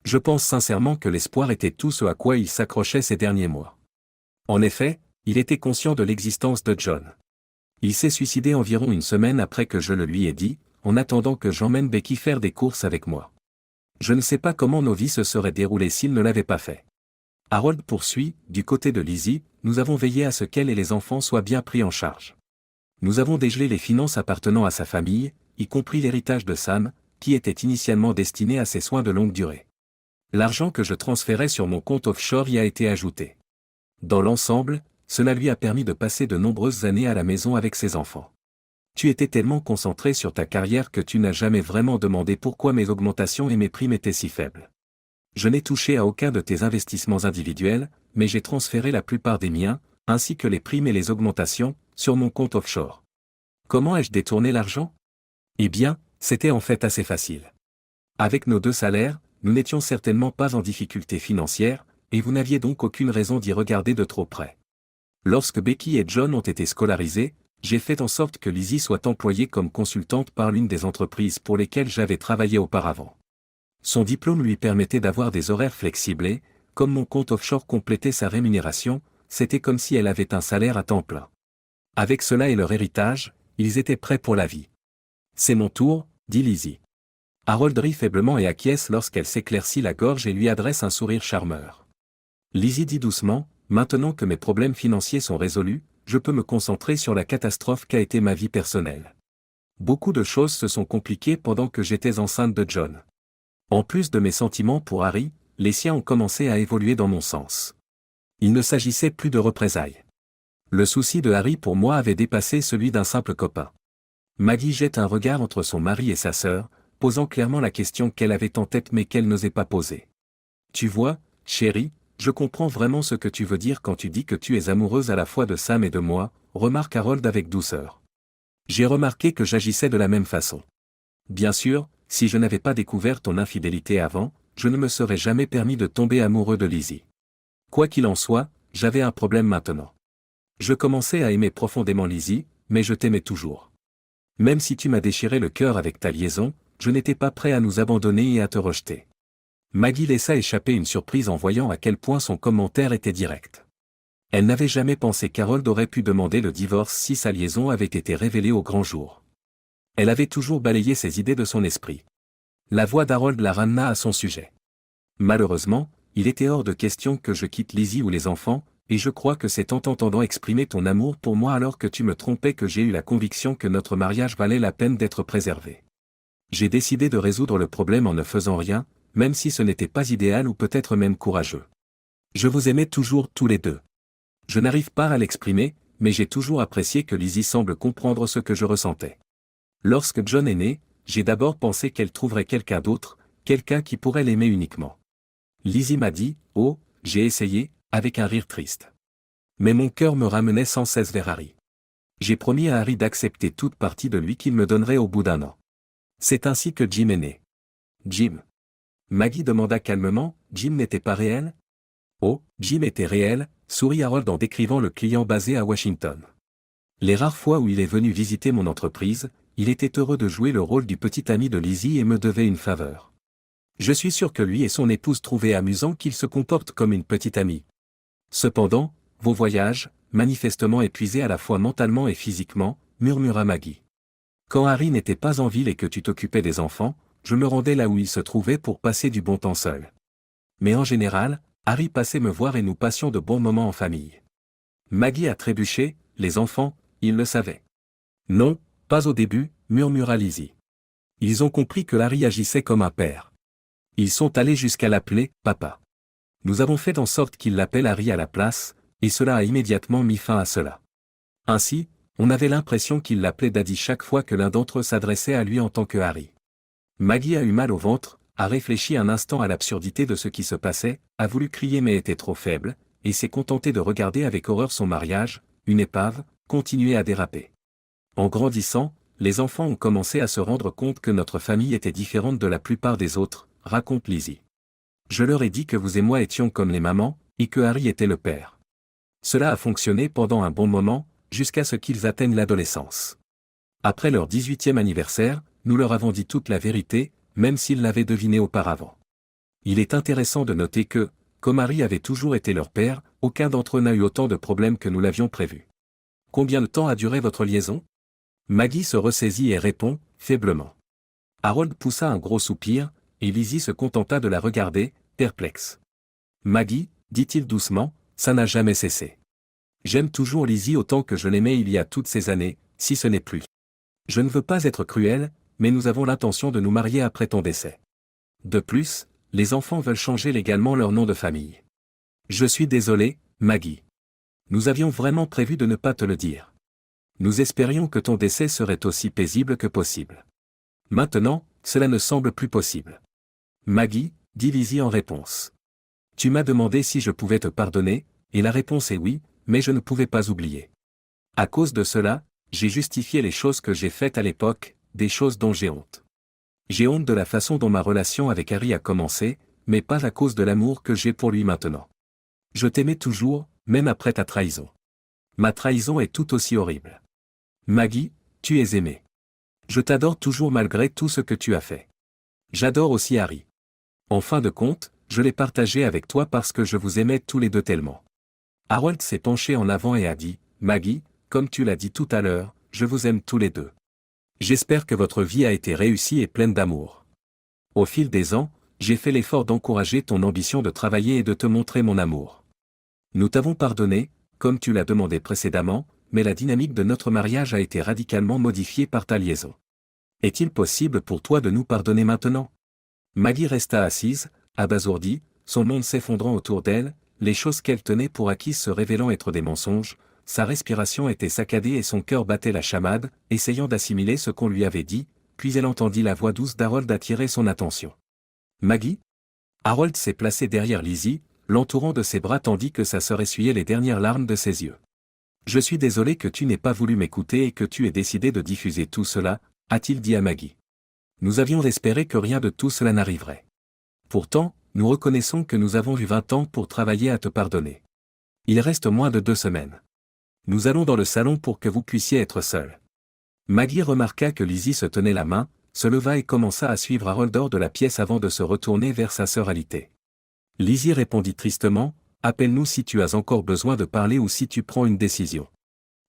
Je pense sincèrement que l'espoir était tout ce à quoi il s'accrochait ces derniers mois. En effet, il était conscient de l'existence de John. Il s'est suicidé environ une semaine après que je le lui ai dit, en attendant que j'emmène Becky faire des courses avec moi. Je ne sais pas comment nos vies se seraient déroulées s'il ne l'avait pas fait. Harold poursuit, du côté de Lizzie, nous avons veillé à ce qu'elle et les enfants soient bien pris en charge. Nous avons dégelé les finances appartenant à sa famille, y compris l'héritage de Sam, qui était initialement destiné à ses soins de longue durée. L'argent que je transférais sur mon compte offshore y a été ajouté. Dans l'ensemble, cela lui a permis de passer de nombreuses années à la maison avec ses enfants. Tu étais tellement concentré sur ta carrière que tu n'as jamais vraiment demandé pourquoi mes augmentations et mes primes étaient si faibles. Je n'ai touché à aucun de tes investissements individuels, mais j'ai transféré la plupart des miens, ainsi que les primes et les augmentations, sur mon compte offshore. Comment ai-je détourné l'argent? Eh bien, c'était en fait assez facile. Avec nos 2 salaires, nous n'étions certainement pas en difficulté financière, et vous n'aviez donc aucune raison d'y regarder de trop près. Lorsque Becky et John ont été scolarisés, j'ai fait en sorte que Lizzie soit employée comme consultante par l'une des entreprises pour lesquelles j'avais travaillé auparavant. Son diplôme lui permettait d'avoir des horaires flexibles et, comme mon compte offshore complétait sa rémunération, c'était comme si elle avait un salaire à temps plein. Avec cela et leur héritage, ils étaient prêts pour la vie. C'est mon tour, dit Lizzie. Harold rit faiblement et acquiesce lorsqu'elle s'éclaircit la gorge et lui adresse un sourire charmeur. Lizzie dit doucement, maintenant que mes problèmes financiers sont résolus, je peux me concentrer sur la catastrophe qu'a été ma vie personnelle. Beaucoup de choses se sont compliquées pendant que j'étais enceinte de John. En plus de mes sentiments pour Harry, les siens ont commencé à évoluer dans mon sens. Il ne s'agissait plus de représailles. Le souci de Harry pour moi avait dépassé celui d'un simple copain. Maggie jette un regard entre son mari et sa sœur, posant clairement la question qu'elle avait en tête mais qu'elle n'osait pas poser. Tu vois, chérie, je comprends vraiment ce que tu veux dire quand tu dis que tu es amoureuse à la fois de Sam et de moi, remarque Harold avec douceur. J'ai remarqué que j'agissais de la même façon. Bien sûr, si je n'avais pas découvert ton infidélité avant, je ne me serais jamais permis de tomber amoureux de Lizzie. Quoi qu'il en soit, j'avais un problème maintenant. Je commençais à aimer profondément Lizzie, mais je t'aimais toujours. Même si tu m'as déchiré le cœur avec ta liaison, je n'étais pas prêt à nous abandonner et à te rejeter. Maggie laissa échapper une surprise en voyant à quel point son commentaire était direct. Elle n'avait jamais pensé qu'Harold aurait pu demander le divorce si sa liaison avait été révélée au grand jour. Elle avait toujours balayé ses idées de son esprit. La voix d'Harold la ramena à son sujet. Malheureusement, il était hors de question que je quitte Lizzie ou les enfants, et je crois que c'est en t'entendant exprimer ton amour pour moi alors que tu me trompais que j'ai eu la conviction que notre mariage valait la peine d'être préservé. J'ai décidé de résoudre le problème en ne faisant rien, même si ce n'était pas idéal ou peut-être même courageux. Je vous aimais toujours tous les deux. Je n'arrive pas à l'exprimer, mais j'ai toujours apprécié que Lizzie semble comprendre ce que je ressentais. Lorsque John est né, j'ai d'abord pensé qu'elle trouverait quelqu'un d'autre, quelqu'un qui pourrait l'aimer uniquement. Lizzie m'a dit, oh, j'ai essayé, avec un rire triste. Mais mon cœur me ramenait sans cesse vers Harry. J'ai promis à Harry d'accepter toute partie de lui qu'il me donnerait au bout d'un an. C'est ainsi que Jim est né. Jim. Maggie demanda calmement, Jim n'était pas réel? Oh, Jim était réel, sourit Harold en décrivant le client basé à Washington. Les rares fois où il est venu visiter mon entreprise, il était heureux de jouer le rôle du petit ami de Lizzie et me devait une faveur. Je suis sûr que lui et son épouse trouvaient amusant qu'il se comporte comme une petite amie. Cependant, vos voyages, manifestement épuisés à la fois mentalement et physiquement, murmura Maggie. Quand Harry n'était pas en ville et que tu t'occupais des enfants, je me rendais là où il se trouvait pour passer du bon temps seul. Mais en général, Harry passait me voir et nous passions de bons moments en famille. Maggie a trébuché, les enfants, ils le savaient. Non, pas au début, murmura Lizzie. Ils ont compris que Harry agissait comme un père. Ils sont allés jusqu'à l'appeler « papa ». Nous avons fait en sorte qu'il l'appelle Harry à la place, et cela a immédiatement mis fin à cela. Ainsi, on avait l'impression qu'il l'appelait Daddy chaque fois que l'un d'entre eux s'adressait à lui en tant que Harry. Maggie a eu mal au ventre, a réfléchi un instant à l'absurdité de ce qui se passait, a voulu crier mais était trop faible, et s'est contentée de regarder avec horreur son mariage, une épave, continuer à déraper. En grandissant, les enfants ont commencé à se rendre compte que notre famille était différente de la plupart des autres, raconte Lizzie. Je leur ai dit que vous et moi étions comme les mamans, et que Harry était le père. Cela a fonctionné pendant un bon moment, jusqu'à ce qu'ils atteignent l'adolescence. Après leur 18e anniversaire, nous leur avons dit toute la vérité, même s'ils l'avaient deviné auparavant. Il est intéressant de noter que, comme Harry avait toujours été leur père, aucun d'entre eux n'a eu autant de problèmes que nous l'avions prévu. Combien de temps a duré votre liaison? Maggie se ressaisit et répond, faiblement. Harold poussa un gros soupir, et Lizzie se contenta de la regarder, perplexe. Maggie, dit-il doucement, ça n'a jamais cessé. J'aime toujours Lizzie autant que je l'aimais il y a toutes ces années, si ce n'est plus. Je ne veux pas être cruel, mais nous avons l'intention de nous marier après ton décès. De plus, les enfants veulent changer légalement leur nom de famille. Je suis désolé, Maggie. Nous avions vraiment prévu de ne pas te le dire. Nous espérions que ton décès serait aussi paisible que possible. Maintenant, cela ne semble plus possible. Maggie, dit Lizzie en réponse. Tu m'as demandé si je pouvais te pardonner, et la réponse est oui, mais je ne pouvais pas oublier. À cause de cela, j'ai justifié les choses que j'ai faites à l'époque, des choses dont j'ai honte. J'ai honte de la façon dont ma relation avec Harry a commencé, mais pas à cause de l'amour que j'ai pour lui maintenant. Je t'aimais toujours, même après ta trahison. Ma trahison est tout aussi horrible. Maggie, tu es aimée. Je t'adore toujours malgré tout ce que tu as fait. J'adore aussi Harry. En fin de compte, je l'ai partagé avec toi parce que je vous aimais tous les deux tellement. Harold s'est penché en avant et a dit, Maggie, comme tu l'as dit tout à l'heure, je vous aime tous les deux. J'espère que votre vie a été réussie et pleine d'amour. Au fil des ans, j'ai fait l'effort d'encourager ton ambition de travailler et de te montrer mon amour. Nous t'avons pardonné, comme tu l'as demandé précédemment, mais la dynamique de notre mariage a été radicalement modifiée par ta liaison. Est-il possible pour toi de nous pardonner maintenant? Maggie resta assise, abasourdie, son monde s'effondrant autour d'elle, les choses qu'elle tenait pour acquises se révélant être des mensonges, sa respiration était saccadée et son cœur battait la chamade, essayant d'assimiler ce qu'on lui avait dit, puis elle entendit la voix douce d'Harold attirer son attention. Maggie? Harold s'est placé derrière Lizzie, l'entourant de ses bras tandis que sa sœur essuyait les dernières larmes de ses yeux. Je suis désolé que tu n'aies pas voulu m'écouter et que tu aies décidé de diffuser tout cela, a-t-il dit à Maggie. Nous avions espéré que rien de tout cela n'arriverait. Pourtant, nous reconnaissons que nous avons eu 20 ans pour travailler à te pardonner. Il reste moins de 2 semaines. Nous allons dans le salon pour que vous puissiez être seuls. Maggie remarqua que Lizzie se tenait la main, se leva et commença à suivre Harold hors de la pièce avant de se retourner vers sa sœur alitée. Lizzie répondit tristement, « Appelle-nous si tu as encore besoin de parler ou si tu prends une décision. »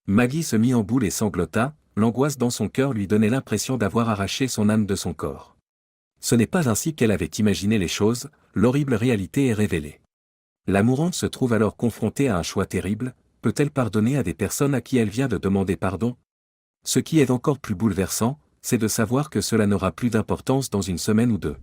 Maggie se mit en boule et sanglota, l'angoisse dans son cœur lui donnait l'impression d'avoir arraché son âme de son corps. Ce n'est pas ainsi qu'elle avait imaginé les choses, l'horrible réalité est révélée. La mourante se trouve alors confrontée à un choix terrible, peut-elle pardonner à des personnes à qui elle vient de demander pardon? Ce qui est encore plus bouleversant, c'est de savoir que cela n'aura plus d'importance dans une semaine ou deux.